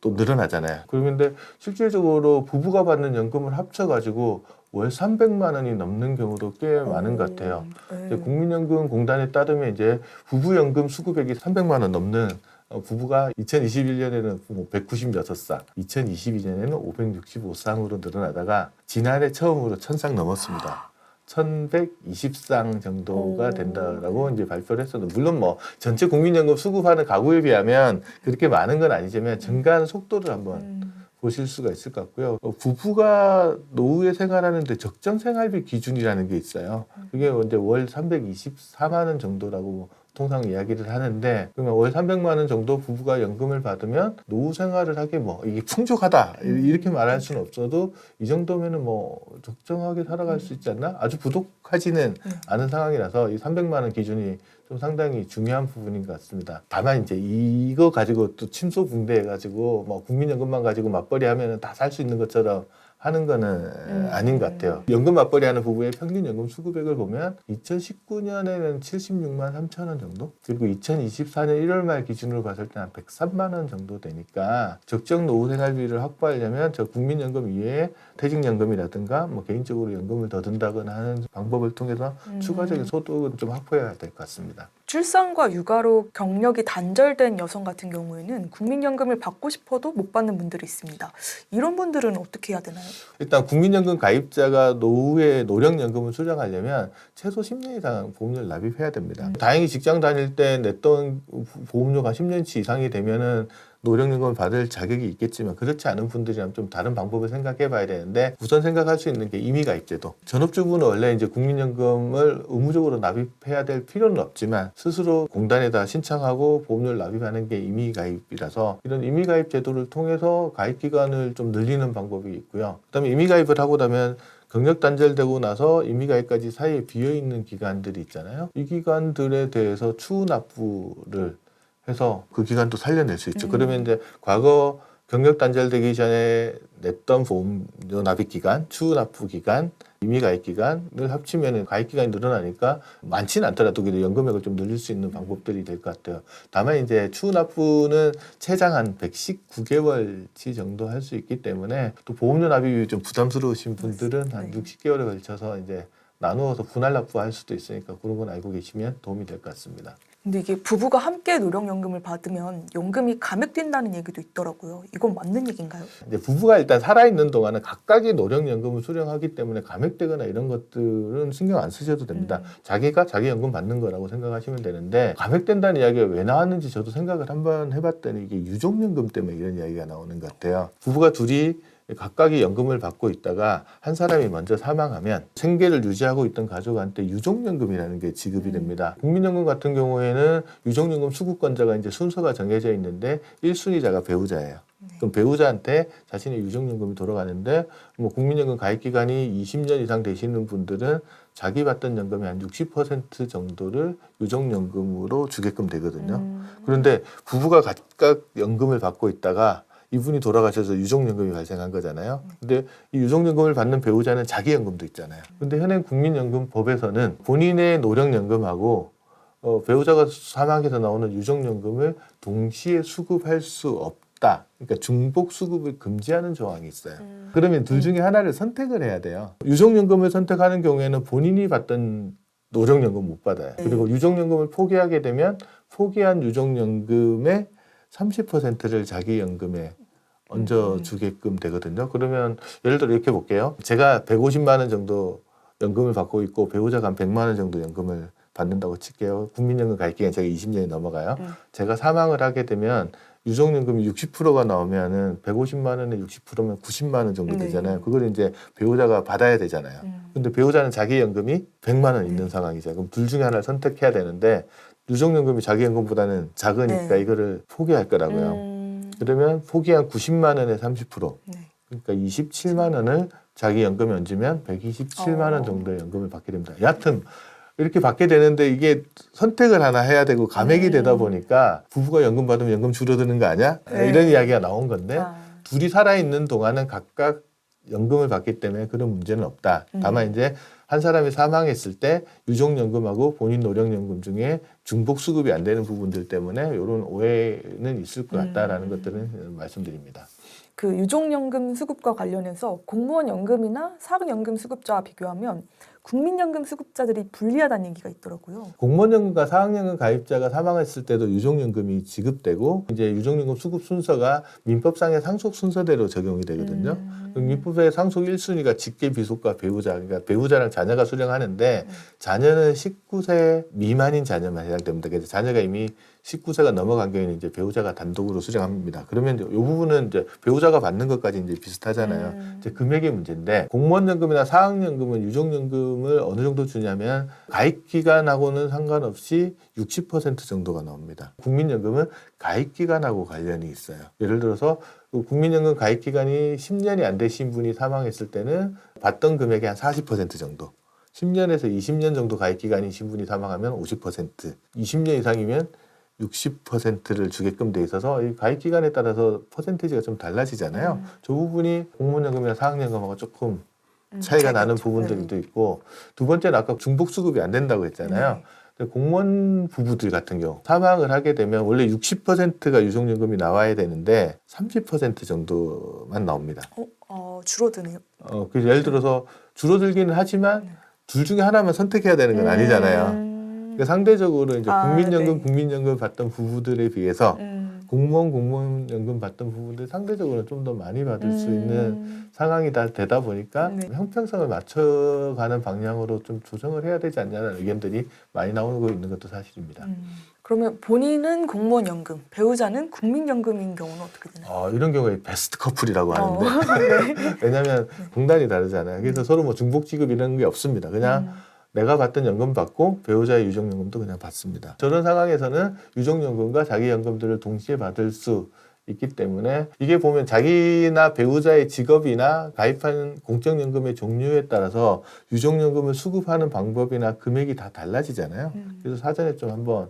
또 늘어나잖아요. 그런데 실질적으로 부부가 받는 연금을 합쳐가지고 월 300만 원이 넘는 경우도 꽤 많은 것 같아요. 국민연금공단에 따르면 이제 부부연금 수급액이 300만 원 넘는 부부가 2021년에는 196쌍, 2022년에는 565쌍으로 늘어나다가 지난해 처음으로 1000쌍 넘었습니다. 1120쌍 정도가 된다라고 이제 발표를 했었는데 물론 뭐 전체 국민연금 수급하는 가구에 비하면 그렇게 많은 건 아니지만 증가하는 속도를 한번 보실 수가 있을 것 같고요. 부부가 노후에 생활하는데 적정 생활비 기준이라는 게 있어요. 그게 이제 월 324만 원 정도라고 통상 이야기를 하는데 그러면 월 300만 원 정도 부부가 연금을 받으면 노후 생활을 하기 뭐 이게 풍족하다 이렇게 말할 수는 없어도 이 정도면은 뭐 적정하게 살아갈 수 있지 않나? 아주 부족하지는 않은 상황이라서 이 300만 원 기준이 좀 상당히 중요한 부분인 것 같습니다. 다만 이제 이거 가지고 또 침소붕대해가지고 뭐 국민연금만 가지고 맞벌이 하면은 다 살 수 있는 것처럼 하는 거는 아닌 것 같아요. 연금 맞벌이 하는 부부의 평균 연금 수급액을 보면 2019년에는 76만 3천 원 정도, 그리고 2024년 1월 말 기준으로 봤을 때 한 103만 원 정도 되니까 적정 노후 생활비를 확보하려면 저 국민연금 이외에 퇴직연금이라든가 뭐 개인적으로 연금을 더 든다거나 하는 방법을 통해서 추가적인 소득은 좀 확보해야 될 것 같습니다. 출산과 육아로 경력이 단절된 여성 같은 경우에는 국민연금을 받고 싶어도 못 받는 분들이 있습니다. 이런 분들은 어떻게 해야 되나요? 일단 국민연금 가입자가 노후에 노령연금을 수령하려면 최소 10년 이상 보험료를 납입해야 됩니다. 다행히 직장 다닐 때 냈던 보험료가 10년치 이상이 되면은 노령연금을 받을 자격이 있겠지만 그렇지 않은 분들이라면 좀 다른 방법을 생각해 봐야 되는데, 우선 생각할 수 있는 게 임의가입제도. 전업주부는 원래 이제 국민연금을 의무적으로 납입해야 될 필요는 없지만 스스로 공단에다 신청하고 보험료를 납입하는 게 임의가입이라서, 이런 임의가입 제도를 통해서 가입 기간을 좀 늘리는 방법이 있고요. 그다음에 임의가입을 하고 나면 경력 단절되고 나서 임의가입까지 사이에 비어있는 기간들이 있잖아요. 이 기간들에 대해서 추후 납부를 해서 그 기간도 살려낼 수 있죠. 그러면 이제 과거 경력 단절되기 전에 냈던 보험료 납입 기간, 추후 납부 기간, 임의가입 기간을 합치면 가입 기간이 늘어나니까 많지는 않더라도 연금액을 좀 늘릴 수 있는 방법들이 될 것 같아요. 다만 이제 추후 납부는 최장 한 119개월치 정도 할 수 있기 때문에, 또 보험료 납입이 좀 부담스러우신 분들은 한 60개월에 걸쳐서 이제 나누어서 분할 납부할 수도 있으니까 그런 건 알고 계시면 도움이 될 것 같습니다. 근데 이게 부부가 함께 노령연금을 받으면 연금이 감액된다는 얘기도 있더라고요. 이건 맞는 얘기인가요? 이제 부부가 일단 살아있는 동안은 각각의 노령연금을 수령하기 때문에 감액되거나 이런 것들은 신경 안 쓰셔도 됩니다. 자기가 자기 연금 받는 거라고 생각하시면 되는데, 감액된다는 이야기가 왜 나왔는지 저도 생각을 한번 해봤더니 이게 유족연금 때문에 이런 이야기가 나오는 것 같아요. 부부가 둘이 각각의 연금을 받고 있다가 한 사람이 먼저 사망하면 생계를 유지하고 있던 가족한테 유족연금이라는 게 지급이 됩니다. 국민연금 같은 경우에는 유족연금 수급권자가 이제 순서가 정해져 있는데 1순위자가 배우자예요. 그럼 배우자한테 자신의 유족연금이 돌아가는데, 뭐 국민연금 가입 기간이 20년 이상 되시는 분들은 자기 받던 연금의 한 60% 정도를 유족연금으로 주게끔 되거든요. 그런데 부부가 각각 연금을 받고 있다가 이분이 돌아가셔서 유족연금이 발생한 거잖아요. 근데 이 유족연금을 받는 배우자는 자기 연금도 있잖아요. 근데 현행 국민연금법에서는 본인의 노령연금하고 배우자가 사망해서 나오는 유족연금을 동시에 수급할 수 없다. 그러니까 중복 수급을 금지하는 조항이 있어요. 그러면 둘 중에 하나를 선택을 해야 돼요. 유족연금을 선택하는 경우에는 본인이 받던 노령연금 못 받아요. 그리고 유족연금을 포기하게 되면 포기한 유족연금의 30%를 자기 연금에 얹어주게끔 되거든요. 그러면 예를 들어 이렇게 볼게요. 제가 150만 원 정도 연금을 받고 있고 배우자가 한 100만 원 정도 연금을 받는다고 칠게요. 국민연금 가입 기간 제가 20년이 넘어가요. 제가 사망을 하게 되면 유족연금이 60%가 나오면은 150만 원에 60%면 90만 원 정도 되잖아요. 그걸 이제 배우자가 받아야 되잖아요. 근데 배우자는 자기 연금이 100만 원 있는 상황이죠. 그럼 둘 중에 하나를 선택해야 되는데 유족연금이 자기 연금보다는 작으니까 이거를 포기할 거라고요. 그러면 포기한 90만 원의 30%, 그러니까 27만 원을 자기 연금에 얹으면 127만 원 정도의 연금을 받게 됩니다. 여하튼 이렇게 받게 되는데, 이게 선택을 하나 해야 되고 감액이 되다 보니까 부부가 연금 받으면 연금 줄어드는 거 아니야? 이런 이야기가 나온 건데, 둘이 살아있는 동안은 각각 연금을 받기 때문에 그런 문제는 없다. 다만 이제 한 사람이 사망했을 때 유족연금하고 본인 노령연금 중에 중복 수급이 안 되는 부분들 때문에 이런 오해는 있을 것 같다라는 것들은 말씀드립니다. 그 유족연금 수급과 관련해서 공무원 연금이나 사학연금 수급자와 비교하면 국민연금 수급자들이 불리하다는 얘기가 있더라고요. 공무원연금과 사학연금 가입자가 사망했을 때도 유족연금이 지급되고, 이제 유족연금 수급 순서가 민법상의 상속 순서대로 적용이 되거든요. 민법의 상속 1순위가 직계 비속과 배우자, 그러니까 배우자랑 자녀가 수령하는데 자녀는 19세 미만인 자녀만 해당됩니다. 그래서 자녀가 이미 19세가 넘어간 경우에는 이제 배우자가 단독으로 수령합니다. 그러면 이제 이 부분은 이제 배우자가 받는 것까지 이제 비슷하잖아요. 이제 금액의 문제인데, 공무원연금이나 사학연금은 유족연금을 어느 정도 주냐면 가입 기간하고는 상관없이 60% 정도가 나옵니다. 국민연금은 가입 기간하고 관련이 있어요. 예를 들어서 국민연금 가입 기간이 10년이 안 되신 분이 사망했을 때는 받던 금액의 한 40% 정도, 10년에서 20년 정도 가입 기간이신 분이 사망하면 50%, 20년 이상이면 60%를 주게끔 돼 있어서 이 가입 기간에 따라서 퍼센티지가 좀 달라지잖아요. 저 부분이 공무원연금이나 사학연금하고 조금 차이가 나는 부분들도 있고, 두 번째는 아까 중복 수급이 안 된다고 했잖아요. 공무원 부부들 같은 경우 사망을 하게 되면 원래 60%가 유족연금이 나와야 되는데 30% 정도만 나옵니다. 줄어드네요. 그래서 예를 들어서 줄어들기는 하지만 둘 중에 하나만 선택해야 되는 건 아니잖아요. 그러니까 상대적으로 이제 국민연금 받던 부부들에 비해서 공무원연금 받던 부분들 상대적으로 좀 더 많이 받을 수 있는 상황이 되다 보니까 형평성을 맞춰가는 방향으로 좀 조정을 해야 되지 않냐는 의견들이 많이 나오고 있는 것도 사실입니다. 그러면 본인은 공무원연금, 배우자는 국민연금인 경우는 어떻게 되나요? 이런 경우에 베스트 커플이라고 하는데 왜냐하면 공단이 다르잖아요. 그래서 서로 뭐 중복 지급 이런 게 없습니다. 그냥 내가 받던 연금 받고 배우자의 유족연금도 그냥 받습니다. 저런 상황에서는 유족연금과 자기 연금들을 동시에 받을 수 있기 때문에 이게 보면 자기나 배우자의 직업이나 가입한 공적연금의 종류에 따라서 유족연금을 수급하는 방법이나 금액이 다 달라지잖아요. 그래서 사전에 좀 한번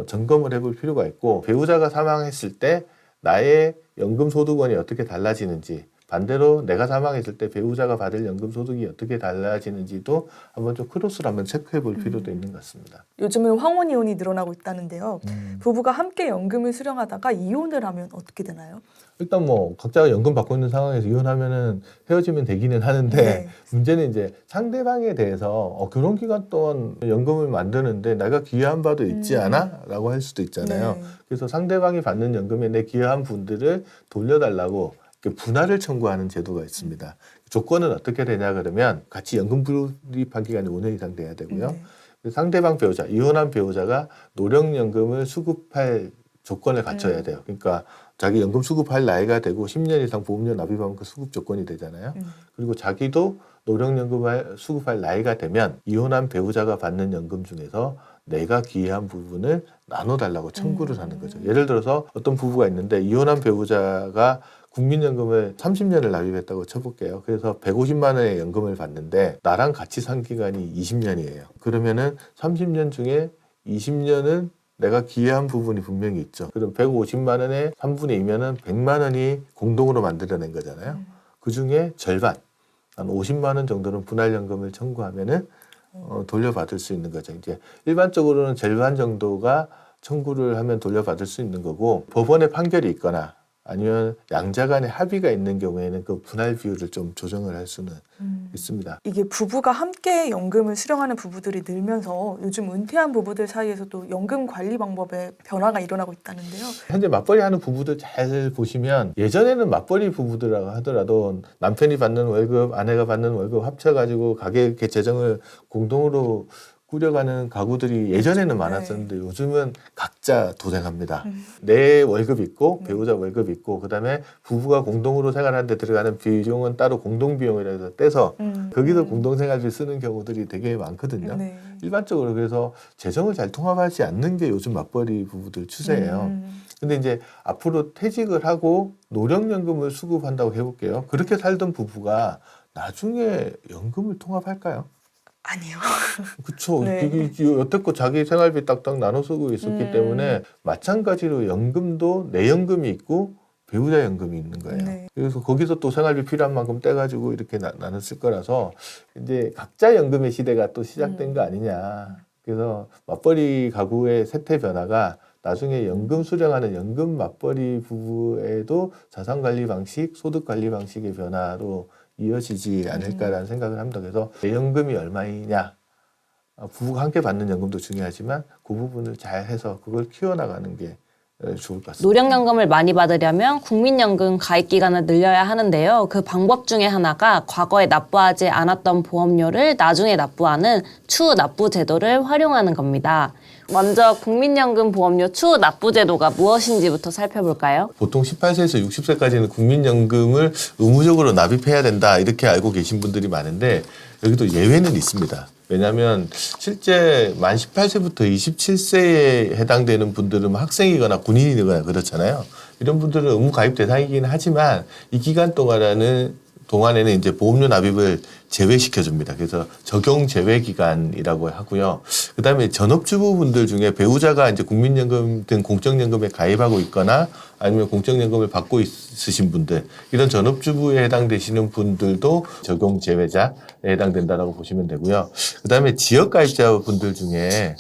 점검을 해볼 필요가 있고, 배우자가 사망했을 때 나의 연금 소득원이 어떻게 달라지는지, 반대로 내가 사망했을 때 배우자가 받을 연금 소득이 어떻게 달라지는지도 한번 좀 크로스로 한번 체크해 볼 필요도 있는 것 같습니다. 요즘은 황혼 이혼이 늘어나고 있다는데요. 부부가 함께 연금을 수령하다가 이혼을 하면 어떻게 되나요? 일단 뭐 각자가 연금 받고 있는 상황에서 이혼하면은 헤어지면 되기는 하는데 문제는 이제 상대방에 대해서 결혼 기간 동안 연금을 만드는데 내가 기여한 바도 있지 않아? 라고 할 수도 있잖아요. 그래서 상대방이 받는 연금에 내 기여한 분들을 돌려달라고 분할을 청구하는 제도가 있습니다. 조건은 어떻게 되냐 그러면 같이 연금 불입한 기간이 5년 이상 돼야 되고요. 상대방 배우자, 이혼한 배우자가 노령연금을 수급할 조건을 갖춰야 돼요. 그러니까 자기 연금 수급할 나이가 되고 10년 이상 보험료 납입하면 그 수급 조건이 되잖아요. 그리고 자기도 노령연금을 수급할 나이가 되면 이혼한 배우자가 받는 연금 중에서 내가 기여한 부분을 나눠달라고 청구를 하는 거죠. 예를 들어서 어떤 부부가 있는데 이혼한 배우자가 국민연금을 30년을 납입했다고 쳐볼게요. 그래서 150만 원의 연금을 받는데 나랑 같이 산 기간이 20년이에요. 그러면은 30년 중에 20년은 내가 기여한 부분이 분명히 있죠. 그럼 150만 원의 3분의 2면은 100만 원이 공동으로 만들어낸 거잖아요. 그 중에 절반, 한 50만 원 정도는 분할연금을 청구하면은 돌려받을 수 있는 거죠. 이제 일반적으로는 절반 정도가 청구를 하면 돌려받을 수 있는 거고, 법원의 판결이 있거나 아니면 양자 간의 합의가 있는 경우에는 그 분할 비율을 좀 조정을 할 수는 있습니다. 이게 부부가 함께 연금을 수령하는 부부들이 늘면서 요즘 은퇴한 부부들 사이에서도 연금 관리 방법에 변화가 일어나고 있다는데요. 현재 맞벌이 하는 부부들 잘 보시면 예전에는 맞벌이 부부들이라고 하더라도 남편이 받는 월급, 아내가 받는 월급 합쳐가지고 가계 재정을 공동으로 꾸려가는 가구들이 예전에는 많았었는데 요즘은 각자 도생합니다. 내 월급 있고 배우자 월급 있고 그다음에 부부가 공동으로 생활하는데 들어가는 비용은 따로 공동비용이라 해서 떼서 거기서 공동생활비 쓰는 경우들이 되게 많거든요. 일반적으로 그래서 재정을 잘 통합하지 않는 게 요즘 맞벌이 부부들 추세예요. 근데 이제 앞으로 퇴직을 하고 노령연금을 수급한다고 해볼게요. 그렇게 살던 부부가 나중에 연금을 통합할까요? 아니요. 그렇죠. 그게 여태껏 자기 생활비 딱딱 나눠 쓰고 있었기 때문에 마찬가지로 연금도 내 연금이 있고 배우자 연금이 있는 거예요. 그래서 거기서 또 생활비 필요한 만큼 떼가지고 이렇게 나눠 쓸 거라서 이제 각자 연금의 시대가 또 시작된 거 아니냐. 그래서 맞벌이 가구의 세태 변화가 나중에 연금 수령하는 연금 맞벌이 부부에도 자산관리 방식, 소득관리 방식의 변화로 이어지지 않을까라는 생각을 합니다. 그래서 내 연금이 얼마이냐, 부부가 함께 받는 연금도 중요하지만 그 부분을 잘 해서 그걸 키워나가는 게 좋을 것 같습니다. 노령연금을 많이 받으려면 국민연금 가입 기간을 늘려야 하는데요. 그 방법 중에 하나가 과거에 납부하지 않았던 보험료를 나중에 납부하는 추후 납부 제도를 활용하는 겁니다. 먼저 국민연금 보험료 추후 납부 제도가 무엇인지부터 살펴볼까요? 보통 18세에서 60세까지는 국민연금을 의무적으로 납입해야 된다 이렇게 알고 계신 분들이 많은데 여기도 예외는 있습니다. 왜냐하면 실제 만 18세부터 27세에 해당되는 분들은 학생이거나 군인이거나 그렇잖아요. 이런 분들은 의무 가입 대상이긴 하지만 이 기간 동안에는 이제 보험료 납입을 제외시켜줍니다. 그래서 적용 제외 기간이라고 하고요. 그다음에 전업주부분들 중에 배우자가 이제 국민연금 등 공적연금에 가입하고 있거나 아니면 공적연금을 받고 있으신 분들, 이런 전업주부에 해당되시는 분들도 적용 제외자에 해당된다라고 보시면 되고요. 그다음에 지역가입자분들 중에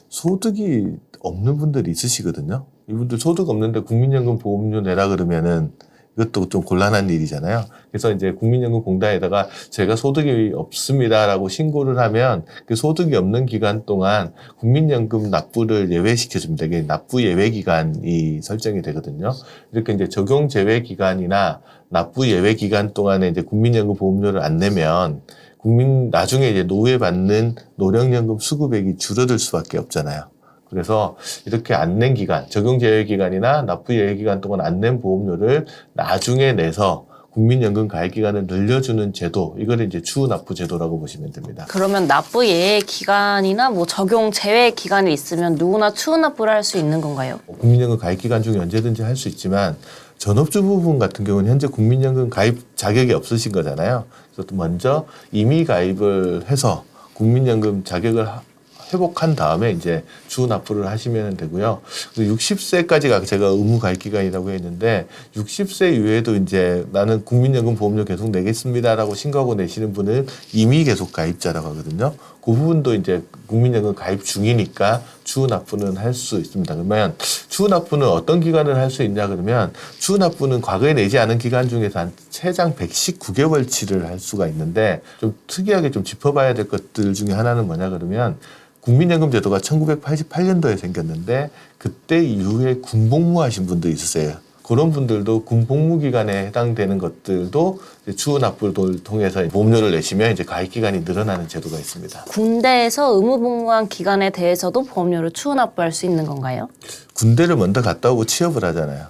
소득이 없는 분들이 있으시거든요. 이분들 소득 없는데 국민연금 보험료 내라 그러면은 이것도 좀 곤란한 일이잖아요. 그래서 이제 국민연금공단에다가 제가 소득이 없습니다라고 신고를 하면 그 소득이 없는 기간 동안 국민연금 납부를 예외시켜줍니다. 이게 납부 예외 기간이 설정이 되거든요. 이렇게 이제 적용 제외 기간이나 납부 예외 기간 동안에 이제 국민연금 보험료를 안 내면 나중에 이제 노후에 받는 노령연금 수급액이 줄어들 수밖에 없잖아요. 그래서 이렇게 안 낸 기간, 적용 제외 기간이나 납부 예외 기간 동안 안 낸 보험료를 나중에 내서 국민연금 가입 기간을 늘려주는 제도, 이걸 이제 추후 납부 제도라고 보시면 됩니다. 그러면 납부 예외 기간이나 뭐 적용 제외 기간이 있으면 누구나 추후 납부를 할 수 있는 건가요? 국민연금 가입 기간 중에 언제든지 할 수 있지만 전업주부분 같은 경우는 현재 국민연금 가입 자격이 없으신 거잖아요. 그래서 또 먼저 임의 가입을 해서 국민연금 자격을 회복한 다음에 이제 추후 납부를 하시면 되고요. 60세까지가 제가 의무 가입 기간이라고 했는데 60세 이후에도 이제 나는 국민연금 보험료 계속 내겠습니다라고 신고하고 내시는 분은 임의 계속 가입자라고 하거든요. 그 부분도 이제 국민연금 가입 중이니까 추후 납부는 할 수 있습니다. 그러면 추후 납부는 어떤 기간을 할 수 있냐 그러면 추후 납부는 과거에 내지 않은 기간 중에서 한 최장 119개월치를 할 수가 있는데 좀 특이하게 좀 짚어봐야 될 것들 중에 하나는 뭐냐 그러면 국민연금 제도가 1988년도에 생겼는데 그때 이후에 군복무 하신 분도 있으세요. 그런 분들도 군복무 기간에 해당되는 것들도 추후 납부를 통해서 보험료를 내시면 이제 가입 기간이 늘어나는 제도가 있습니다. 군대에서 의무복무한 기간에 대해서도 보험료를 추후 납부할 수 있는 건가요? 군대를 먼저 갔다 오고 취업을 하잖아요.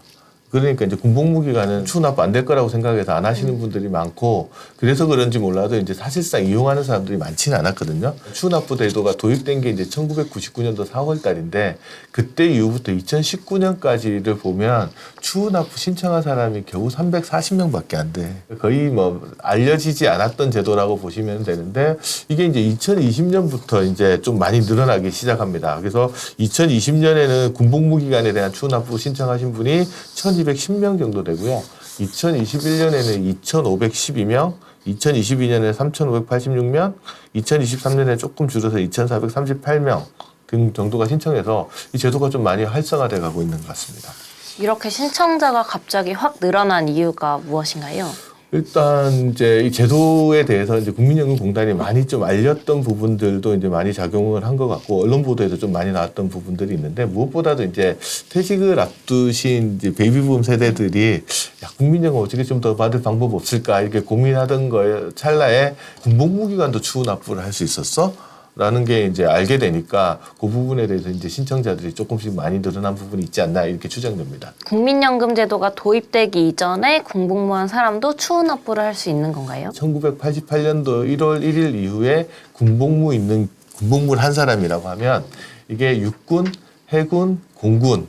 그러니까 이제 군복무 기간은 추후 납부 안 될 거라고 생각해서 안 하시는 분들이 많고, 그래서 그런지 몰라도 이제 사실상 이용하는 사람들이 많지는 않았거든요. 추후 납부 제도가 도입된 게 이제 1999년도 4월 달인데 그때 이후부터 2019년까지를 보면 추후 납부 신청한 사람이 겨우 340명밖에 안 돼. 거의 뭐 알려지지 않았던 제도라고 보시면 되는데 이게 이제 2020년부터 이제 좀 많이 늘어나기 시작합니다. 그래서 2020년에는 군복무 기간에 대한 추후 납부 신청하신 분이 1210명 정도 되고요. 2021년에는 2512명, 2022년에 3586명, 2023년에 조금 줄어서 2438명 등 정도가 신청해서 이 제도가 좀 많이 활성화돼 가고 있는 것 같습니다. 이렇게 신청자가 갑자기 확 늘어난 이유가 무엇인가요? 일단 이제 이 제도에 대해서 이제 국민연금공단이 많이 좀 알렸던 부분들도 이제 많이 작용을 한 것 같고 언론 보도에도 좀 많이 나왔던 부분들이 있는데 무엇보다도 이제 퇴직을 앞두신 이제 베이비붐 세대들이 야, 국민연금 어떻게 좀 더 받을 방법 없을까 이렇게 고민하던 거에 찰나에 군복무 기간도 추후 납부를 할 수 있었어? 라는 게 이제 알게 되니까 그 부분에 대해서 이제 신청자들이 조금씩 많이 늘어난 부분이 있지 않나 이렇게 추정됩니다. 국민연금 제도가 도입되기 이전에 군복무한 사람도 추후 납부를 할 수 있는 건가요? 1988년도 1월 1일 이후에 군복무를 한 사람이라고 하면 이게 육군, 해군, 공군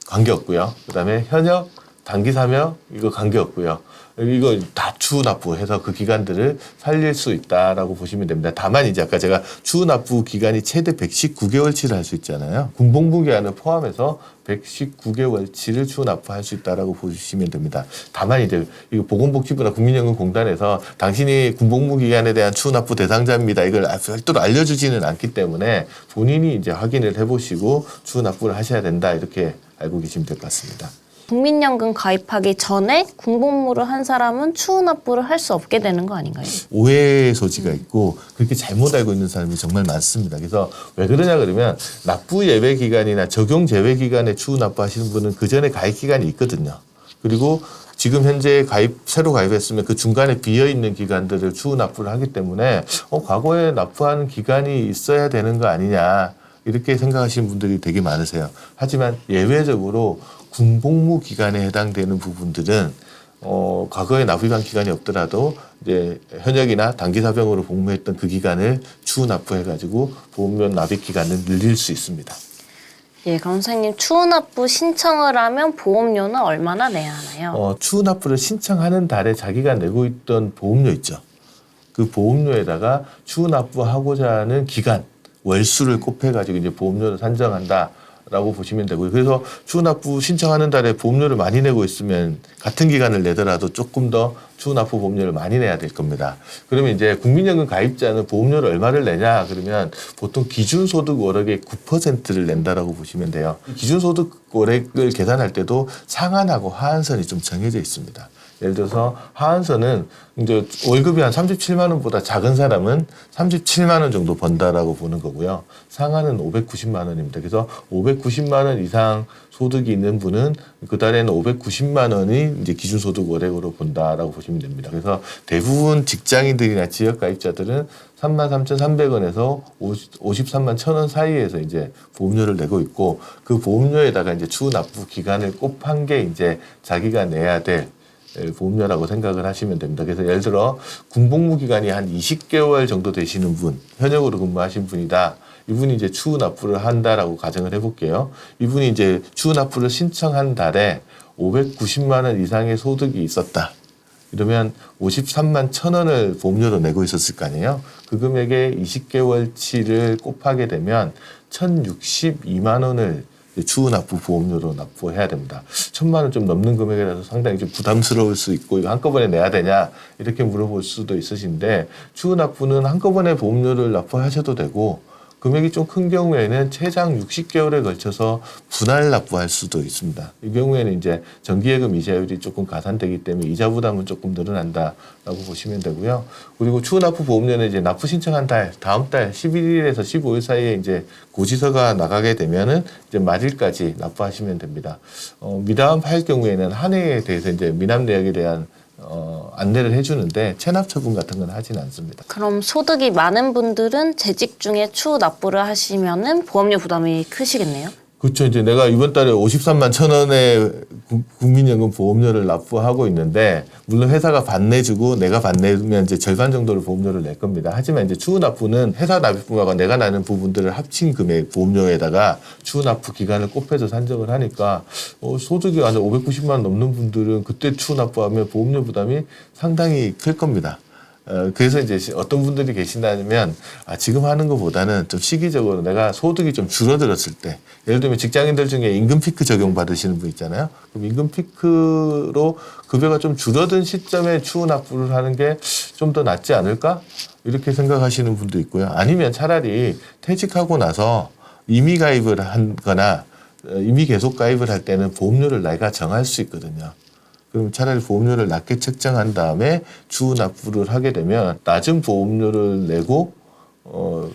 관계없고요. 그다음에 현역, 단기 사명 이거 관계없고요. 이거 다 추후 납부해서 그 기간들을 살릴 수 있다라고 보시면 됩니다. 다만 이제 아까 제가 추후 납부 기간이 최대 119개월치를 할 수 있잖아요. 군복무 기간을 포함해서 119개월치를 추후 납부할 수 있다라고 보시면 됩니다. 다만 이제 이거 보건복지부나 국민연금공단에서 당신이 군복무 기간에 대한 추후 납부 대상자입니다. 이걸 별도로 알려주지는 않기 때문에 본인이 이제 확인을 해보시고 추후 납부를 하셔야 된다 이렇게 알고 계시면 될 것 같습니다. 국민연금 가입하기 전에 군복무를 한 사람은 추후 납부를 할 수 없게 되는 거 아닌가요? 오해의 소지가 있고 그렇게 잘못 알고 있는 사람이 정말 많습니다. 그래서 왜 그러냐 그러면 납부 예외 기간이나 적용 제외 기간에 추후 납부하시는 분은 그 전에 가입 기간이 있거든요. 그리고 지금 현재 새로 가입했으면 그 중간에 비어 있는 기간들을 추후 납부를 하기 때문에 과거에 납부하는 기간이 있어야 되는 거 아니냐 이렇게 생각하시는 분들이 되게 많으세요. 하지만 예외적으로 군복무 기간에 해당되는 부분들은 과거에 납부한 기간이 없더라도 이제 현역이나 단기 사병으로 복무했던 그 기간을 추후 납부해가지고 보험료 납입 기간을 늘릴 수 있습니다. 예, 그럼 선생님 추후 납부 신청을 하면 보험료는 얼마나 내야 하나요? 추후 납부를 신청하는 달에 자기가 내고 있던 보험료 있죠. 그 보험료에다가 추후 납부하고자 하는 기간, 월수를 곱해가지고 이제 보험료를 산정한다라고 보시면 되고요. 그래서 추후 납부 신청하는 달에 보험료를 많이 내고 있으면 같은 기간을 내더라도 조금 더 추후 납부 보험료를 많이 내야 될 겁니다. 그러면 이제 국민연금 가입자는 보험료를 얼마를 내냐 그러면 보통 기준소득 월액의 9%를 낸다라고 보시면 돼요. 기준소득 월액을 계산할 때도 상한하고 하한선이 좀 정해져 있습니다. 예를 들어서 하한선은 이제 월급이 한 37만 원보다 작은 사람은 37만 원 정도 번다라고 보는 거고요. 상한은 590만 원입니다. 그래서 590만 원 이상 소득이 있는 분은 그 달에는 590만 원이 이제 기준소득 월액으로 본다라고 보시면 됩니다. 그래서 대부분 직장인들이나 지역가입자들은 33,300원에서 53만 1,000원 사이에서 이제 보험료를 내고 있고 그 보험료에다가 이제 추후 납부 기간을 곱한 게 이제 자기가 내야 될 보험료라고 생각을 하시면 됩니다. 그래서 예를 들어 군복무 기간이 한 20개월 정도 되시는 분, 현역으로 근무하신 분이다. 이분이 이제 추후 납부를 한다라고 가정을 해볼게요. 이분이 이제 추후 납부를 신청한 달에 590만 원 이상의 소득이 있었다. 이러면 53만 1,000원을 보험료로 내고 있었을 거 아니에요. 그 금액에 20개월치를 곱하게 되면 1,062만 원을 추후 납부 보험료로 납부해야 됩니다. 1,000만 원 좀 넘는 금액이라서 상당히 좀 부담스러울 수 있고 이거 한꺼번에 내야 되냐 이렇게 물어볼 수도 있으신데 추후 납부는 한꺼번에 보험료를 납부하셔도 되고 금액이 좀 큰 경우에는 최장 60개월에 걸쳐서 분할 납부할 수도 있습니다. 이 경우에는 이제 정기예금 이자율이 조금 가산되기 때문에 이자 부담은 조금 늘어난다라고 보시면 되고요. 그리고 추후 납부 보험료는 이제 납부 신청한 달 다음 달 11일에서 15일 사이에 이제 고지서가 나가게 되면은 이제 말일까지 납부하시면 됩니다. 미납할 경우에는 한 해에 대해서 이제 미납 내역에 대한 안내를 해주는데 체납 처분 같은 건 하지는 않습니다. 그럼 소득이 많은 분들은 재직 중에 추후 납부를 하시면은 보험료 부담이 크시겠네요? 그렇죠. 이제 내가 이번 달에 53만 1,000원의 국민연금 보험료를 납부하고 있는데 물론 회사가 반내주고 내가 반내면 이제 절반 정도를 보험료를 낼 겁니다. 하지만 이제 추후 납부는 회사 납입금하고 내가 나는 부분들을 합친 금액 보험료에다가 추후 납부 기간을 곱해서 산정을 하니까 소득이 한 590만 원 넘는 분들은 그때 추후 납부하면 보험료 부담이 상당히 클 겁니다. 그래서 이제 어떤 분들이 계신다면 지금 하는 것보다는 좀 시기적으로 내가 소득이 좀 줄어들었을 때 예를 들면 직장인들 중에 임금 피크 적용 받으시는 분 있잖아요. 그럼 임금 피크로 급여가 좀 줄어든 시점에 추후 납부를 하는 게 좀 더 낫지 않을까? 이렇게 생각하시는 분도 있고요. 아니면 차라리 퇴직하고 나서 임의 가입을 하거나 임의 계속 가입을 할 때는 보험료를 내가 정할 수 있거든요. 그럼 차라리 보험료를 낮게 책정한 다음에 추후 납부를 하게 되면 낮은 보험료를 내고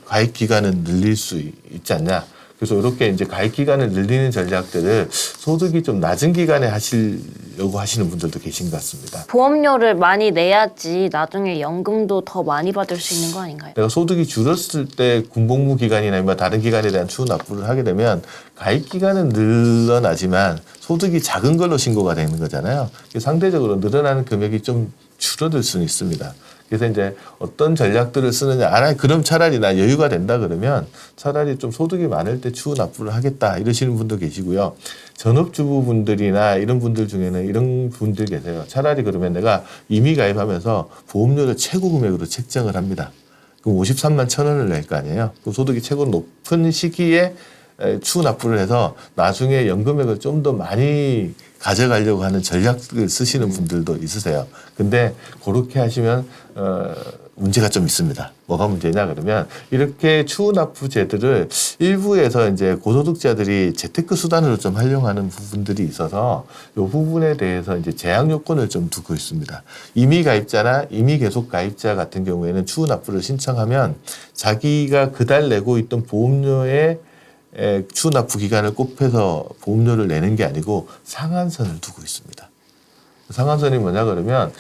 가입 기간은 늘릴 수 있지 않냐. 그래서 이렇게 이제 가입 기간을 늘리는 전략들을 소득이 좀 낮은 기간에 하시려고 하시는 분들도 계신 것 같습니다. 보험료를 많이 내야지 나중에 연금도 더 많이 받을 수 있는 거 아닌가요? 내가 소득이 줄었을 때 군복무 기간이나 다른 기간에 대한 추후 납부를 하게 되면 가입 기간은 늘어나지만 소득이 작은 걸로 신고가 되는 거잖아요. 상대적으로 늘어나는 금액이 좀 줄어들 수는 있습니다. 그래서 이제 어떤 전략들을 쓰느냐, 그럼 차라리 나 여유가 된다 그러면 차라리 좀 소득이 많을 때 추후 납부를 하겠다 이러시는 분도 계시고요. 전업주부분들이나 이런 분들 중에는 이런 분들 계세요. 차라리 그러면 내가 임의 가입하면서 보험료를 최고 금액으로 책정을 합니다. 그럼 53만 1,000원을 낼 거 아니에요. 그럼 소득이 최고 높은 시기에 추후 납부를 해서 나중에 연금액을 좀 더 많이 가져가려고 하는 전략을 쓰시는 분들도 있으세요. 근데 그렇게 하시면 문제가 좀 있습니다. 뭐가 문제냐 그러면 이렇게 추후 납부제들을 일부에서 이제 고소득자들이 재테크 수단으로 좀 활용하는 부분들이 있어서 이 부분에 대해서 이제 제약 요건을 좀 두고 있습니다. 임의 가입자나 임의 계속 가입자 같은 경우에는 추후 납부를 신청하면 자기가 그달 내고 있던 보험료에 추후 납부 기간을 곱해서 보험료를 내는 게 아니고 상한선을 두고 있습니다. 상한선이 뭐냐 그러면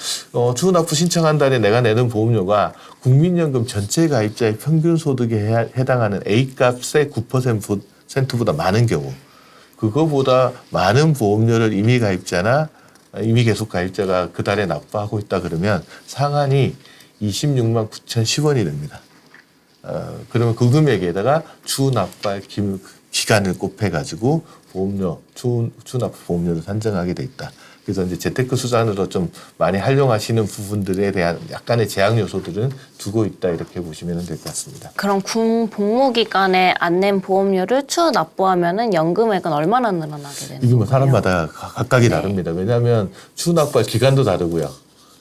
추후 납부 신청한 달에 내가 내는 보험료가 국민연금 전체 가입자의 평균 소득에 해당하는 A값의 9%보다 많은 경우 그거보다 많은 보험료를 임의 가입자나 임의 계속 가입자가 그 달에 납부하고 있다 그러면 상한이 26만 9,010원이 됩니다. 그러면 그 금액에다가 추후 납부할 기간을 곱해가지고 보험료, 추후 납부 보험료를 산정하게 돼 있다. 그래서 이제 재테크 수단으로 좀 많이 활용하시는 부분들에 대한 약간의 제약 요소들은 두고 있다 이렇게 보시면 될 것 같습니다. 그럼 군 복무 기간에 안 낸 보험료를 추후 납부하면은 연금액은 얼마나 늘어나게 되는 이게 뭐 거예요? 사람마다 각각이 네. 다릅니다. 왜냐하면 추후 납부할 기간도 다르고요.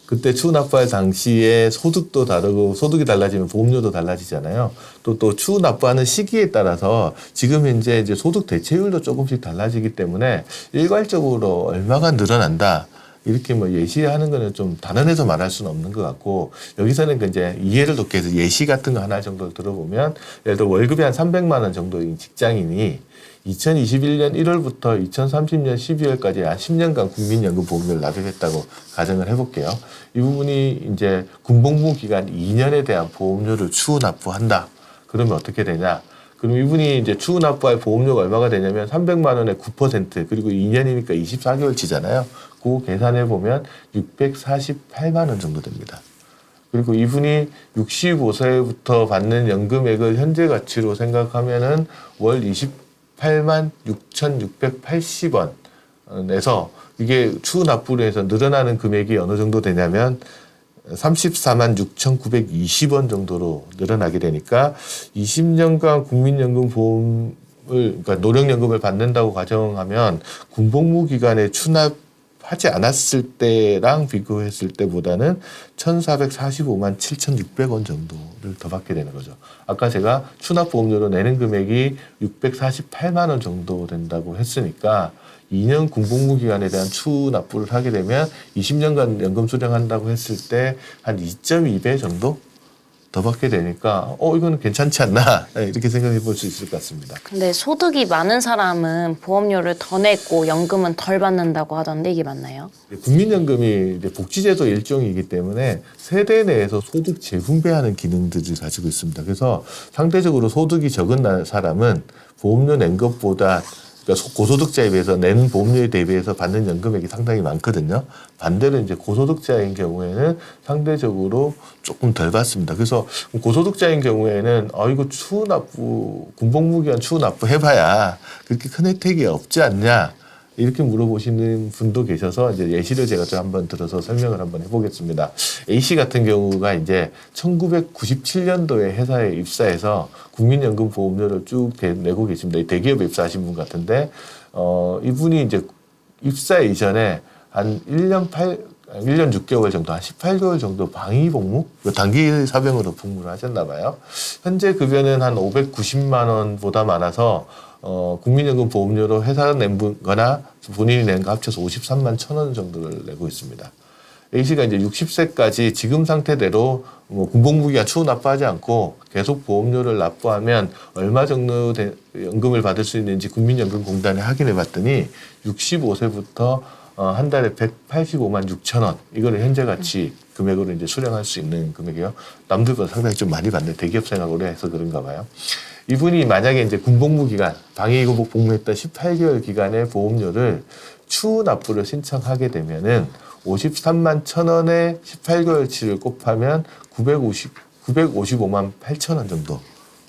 그때 추후 납부할 당시에 소득도 다르고 소득이 달라지면 보험료도 달라지잖아요. 또 추후 납부하는 시기에 따라서 지금 현재 이제 소득 대체율도 조금씩 달라지기 때문에 일괄적으로 얼마가 늘어난다. 이렇게 뭐 예시하는 거는 좀 단언해서 말할 수는 없는 것 같고, 여기서는 이제 이해를 돕기 위해서 예시 같은 거 하나 정도 들어보면, 예를 들어 월급이 한 300만 원 정도인 직장인이 2021년 1월부터 2030년 12월까지 한 10년간 국민연금 보험료를 납입했다고 가정을 해볼게요. 이 부분이 이제 군복무 기간 2년에 대한 보험료를 추후 납부한다. 그러면 어떻게 되냐? 그럼 이분이 이제 추후 납부할 보험료가 얼마가 되냐면 300만 원의 9% 그리고 2년이니까 24개월치잖아요. 그거 계산해 보면 648만 원 정도 됩니다. 그리고 이분이 65세부터 받는 연금액을 현재 가치로 생각하면은 월 28만 6,680원에서 이게 추후 납부로 해서 늘어나는 금액이 어느 정도 되냐면 34만 6,920원 정도로 늘어나게 되니까 20년간 국민연금 보험을, 그러니까 노령연금을 받는다고 가정하면 군복무 기간에 추납하지 않았을 때랑 비교했을 때보다는 1,445만 7,600원 정도를 더 받게 되는 거죠. 아까 제가 추납보험료로 내는 금액이 648만 원 정도 된다고 했으니까 2년 군복무 기간에 대한 추후 납부를 하게 되면 20년간 연금 수령한다고 했을 때 한 2.2배 정도 더 받게 되니까 이거는 괜찮지 않나 이렇게 생각해 볼 수 있을 것 같습니다. 근데 소득이 많은 사람은 보험료를 더 내고 연금은 덜 받는다고 하던데 이게 맞나요? 국민연금이 이제 복지제도 일종이기 때문에 세대 내에서 소득 재분배하는 기능들을 가지고 있습니다. 그래서 상대적으로 소득이 적은 사람은 보험료 낸 것보다, 그러니까 고소득자에 비해서 낸 보험료에 대비해서 받는 연금액이 상당히 많거든요. 반대로 이제 고소득자인 경우에는 상대적으로 조금 덜 받습니다. 그래서 고소득자인 경우에는 이거 추후 납부, 군복무 기간 추후 납부 해봐야 그렇게 큰 혜택이 없지 않냐, 이렇게 물어보시는 분도 계셔서 이제 예시를 제가 좀 한번 들어서 설명을 한번 해보겠습니다. A 씨 같은 경우가 이제 1997년도에 회사에 입사해서 국민연금 보험료를 쭉 내고 계십니다. 대기업에 입사하신 분 같은데, 이분이 이제 입사 이전에 한 1년 6개월 정도, 한 18개월 정도 방위 복무? 단기 사병으로 복무를 하셨나 봐요. 현재 급여는 한 590만 원보다 많아서 국민연금 보험료로 회사가 낸 거나 본인이 낸 거 합쳐서 53만 1,000원 정도를 내고 있습니다. A씨가 이제 60세까지 지금 상태대로 군복무 기간 추후 납부하지 않고 계속 보험료를 납부하면 얼마 정도 연금을 받을 수 있는지 국민연금공단에 확인해 봤더니 65세부터 한 달에 185만 6천 원, 이거를 현재 가치 금액으로 이제 수령할 수 있는 금액이에요. 남들보다 상당히 좀 많이 받네. 대기업 생활 오래 해서 그런가 봐요. 이분이 만약에 이제 군복무 기간, 방위국 복무했던 18개월 기간의 보험료를 추후 납부를 신청하게 되면은 53만 1,000원에 18개월치를 곱하면 955만 8천 원 정도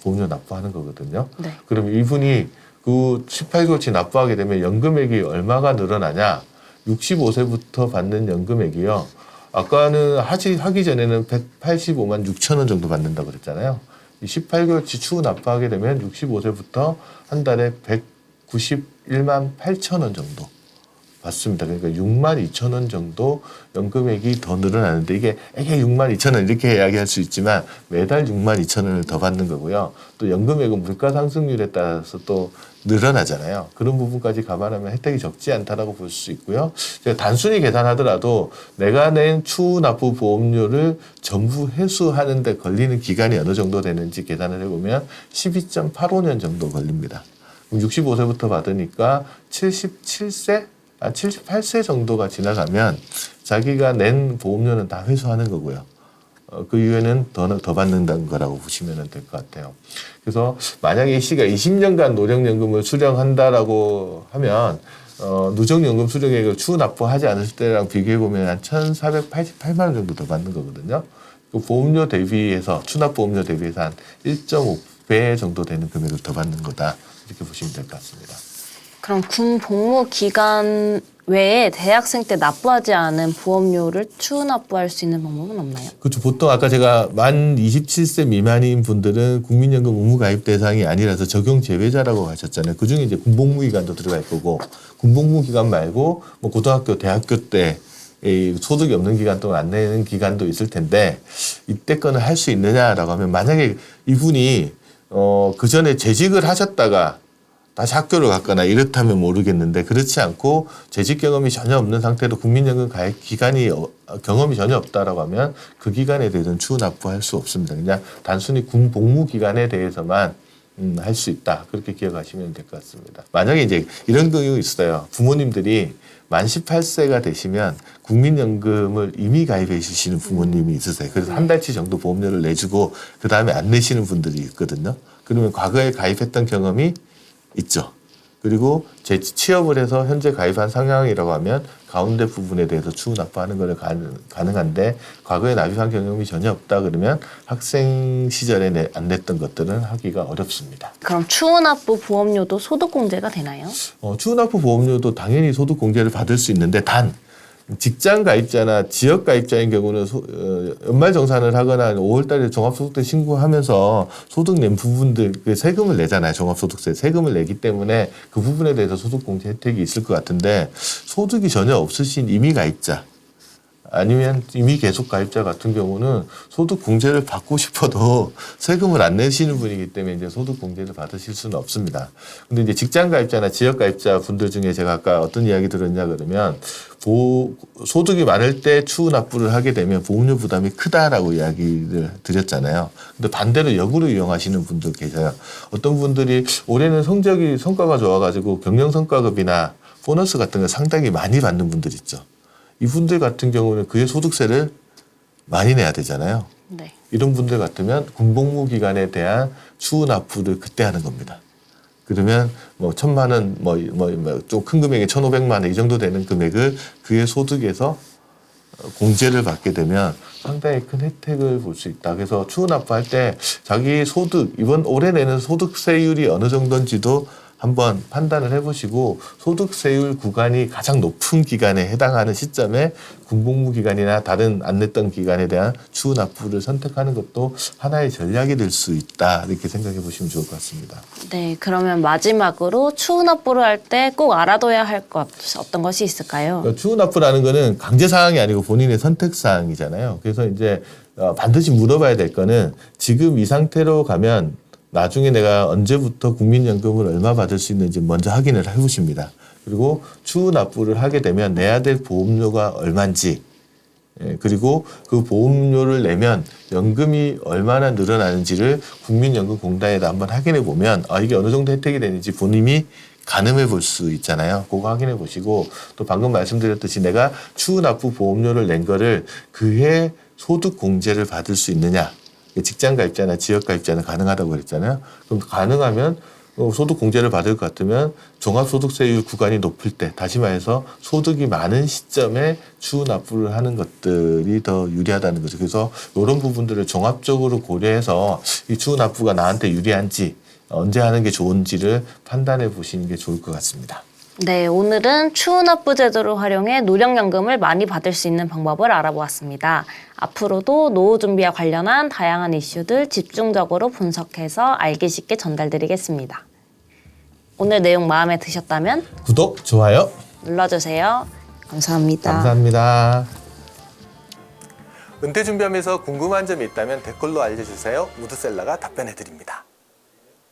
보험료 납부하는 거거든요. 네. 그럼 이분이 그 18개월치 납부하게 되면 연금액이 얼마가 늘어나냐? 65세부터 받는 연금액이요. 아까는 하기 전에는 185만 6천 원 정도 받는다고 그랬잖아요. 이 18개월치 추후 납부하게 되면 65세부터 한 달에 191만 8천 원 정도 받습니다. 그러니까 6만 2천 원 정도 연금액이 더 늘어나는데, 이게 6만 2천 원 이렇게 이야기할 수 있지만 매달 6만 2천 원을 더 받는 거고요. 또 연금액은 물가 상승률에 따라서 또 늘어나잖아요. 그런 부분까지 감안하면 혜택이 적지 않다라고 볼 수 있고요. 제가 단순히 계산하더라도 내가 낸 추후 납부 보험료를 전부 회수하는 데 걸리는 기간이 어느 정도 되는지 계산을 해보면 12.85년 정도 걸립니다. 그럼 65세부터 받으니까 78세 정도가 지나가면 자기가 낸 보험료는 다 회수하는 거고요. 그 이후에는 더 받는다는 거라고 보시면 될 것 같아요. 그래서 만약에 이 씨가 20년간 노령연금을 수령한다라고 하면 누적연금 수령액을 추후 납부하지 않을 때랑 비교해보면 한 1,488만 원 정도 더 받는 거거든요. 그 보험료 대비해서, 추납보험료 대비해서 한 1.5배 정도 되는 금액을 더 받는 거다, 이렇게 보시면 될 것 같습니다. 그럼 군 복무 기간에 외에 대학생 때 납부하지 않은 보험료를 추후 납부할 수 있는 방법은 없나요? 그렇죠. 보통 아까 제가 만 27세 미만인 분들은 국민연금 의무 가입 대상이 아니라서 적용 제외자라고 하셨잖아요. 그중에 이제 군복무 기간도 들어갈 거고 군복무 기간 말고 뭐 고등학교, 대학교 때 이 소득이 없는 기간 동안 안 내는 기간도 있을 텐데 이때 거는 할 수 있느냐라고 하면 만약에 이분이 그 전에 재직을 하셨다가 다시 학교를 갔거나 이렇다면 모르겠는데 그렇지 않고 재직 경험이 전혀 없는 상태로 국민연금 가입 기간이 경험이 전혀 없다라고 하면 그 기간에 대해서는 추후 납부할 수 없습니다. 그냥 단순히 군 복무 기간에 대해서만 할 수 있다. 그렇게 기억하시면 될 것 같습니다. 만약에 이제 이런 경우 있어요. 부모님들이 만 18세가 되시면 국민연금을 이미 가입해 주시는 부모님이 있으세요. 그래서 한 달치 정도 보험료를 내주고 그 다음에 안 내시는 분들이 있거든요. 그러면 과거에 가입했던 경험이 있죠. 그리고 취업을 해서 현재 가입한 상황이라고 하면 가운데 부분에 대해서 추후 납부하는 것은 가능한데 과거에 납입한 경험이 전혀 없다 그러면 학생 시절에 안 냈던 것들은 하기가 어렵습니다. 그럼 추후 납부 보험료도 소득공제가 되나요? 추후 납부 보험료도 당연히 소득 공제를 받을 수 있는데 단 직장 가입자나 지역 가입자인 경우는 연말 정산을 하거나 5월달에 종합소득세 신고하면서 소득 낸 부분들 그 세금을 내잖아요. 종합소득세 세금을 내기 때문에 그 부분에 대해서 소득 공제 혜택이 있을 것 같은데 소득이 전혀 없으신 임의 가입자 아니면 이미 계속 가입자 같은 경우는 소득 공제를 받고 싶어도 세금을 안 내시는 분이기 때문에 이제 소득 공제를 받으실 수는 없습니다. 근데 이제 직장 가입자나 지역 가입자 분들 중에 제가 아까 어떤 이야기 들었냐 그러면 소득이 많을 때 추후 납부를 하게 되면 보험료 부담이 크다라고 이야기를 드렸잖아요. 근데 반대로 역으로 이용하시는 분도 계세요. 어떤 분들이 올해는 성과가 좋아가지고 경영 성과급이나 보너스 같은 거 상당히 많이 받는 분들 있죠. 이분들 같은 경우는 그의 소득세를 많이 내야 되잖아요. 네. 이런 분들 같으면 군복무 기간에 대한 추후 납부를 그때 하는 겁니다. 그러면 뭐 1,000만 원, 좀 큰 금액이 1,500만 원 이 정도 되는 금액을 그의 소득에서 공제를 받게 되면 상당히 큰 혜택을 볼 수 있다. 그래서 추후 납부할 때 자기 소득, 이번 올해 내는 소득세율이 어느 정도인지도 한번 판단을 해보시고 소득세율 구간이 가장 높은 기간에 해당하는 시점에 군복무 기간이나 다른 안 냈던 기간에 대한 추후 납부를 선택하는 것도 하나의 전략이 될 수 있다. 이렇게 생각해 보시면 좋을 것 같습니다. 네, 그러면 마지막으로 추후 납부를 할 때 꼭 알아둬야 할 것 어떤 것이 있을까요? 그러니까 추후 납부라는 거는 강제 사항이 아니고 본인의 선택 사항이잖아요. 그래서 이제 반드시 물어봐야 될 거는 지금 이 상태로 가면 나중에 내가 언제부터 국민연금을 얼마 받을 수 있는지 먼저 확인을 해보십니다. 그리고 추후 납부를 하게 되면 내야 될 보험료가 얼마인지 그리고 그 보험료를 내면 연금이 얼마나 늘어나는지를 국민연금공단에다 한번 확인해 보면 이게 어느 정도 혜택이 되는지 본인이 가늠해 볼 수 있잖아요. 그거 확인해 보시고 또 방금 말씀드렸듯이 내가 추후 납부 보험료를 낸 거를 그해 소득 공제를 받을 수 있느냐. 직장 가입자나 지역 가입자는 가능하다고 그랬잖아요. 그럼 가능하면 소득 공제를 받을 것 같으면 종합소득세율 구간이 높을 때 다시 말해서 소득이 많은 시점에 추후 납부를 하는 것들이 더 유리하다는 거죠. 그래서 이런 부분들을 종합적으로 고려해서 이 추후 납부가 나한테 유리한지 언제 하는 게 좋은지를 판단해 보시는 게 좋을 것 같습니다. 네, 오늘은 추후 납부 제도를 활용해 노령연금을 많이 받을 수 있는 방법을 알아보았습니다. 앞으로도 노후 준비와 관련한 다양한 이슈들 집중적으로 분석해서 알기 쉽게 전달드리겠습니다. 오늘 내용 마음에 드셨다면 구독, 좋아요 눌러주세요. 감사합니다. 감사합니다. 은퇴 준비하면서 궁금한 점이 있다면 댓글로 알려주세요. 무드셀러가 답변해 드립니다.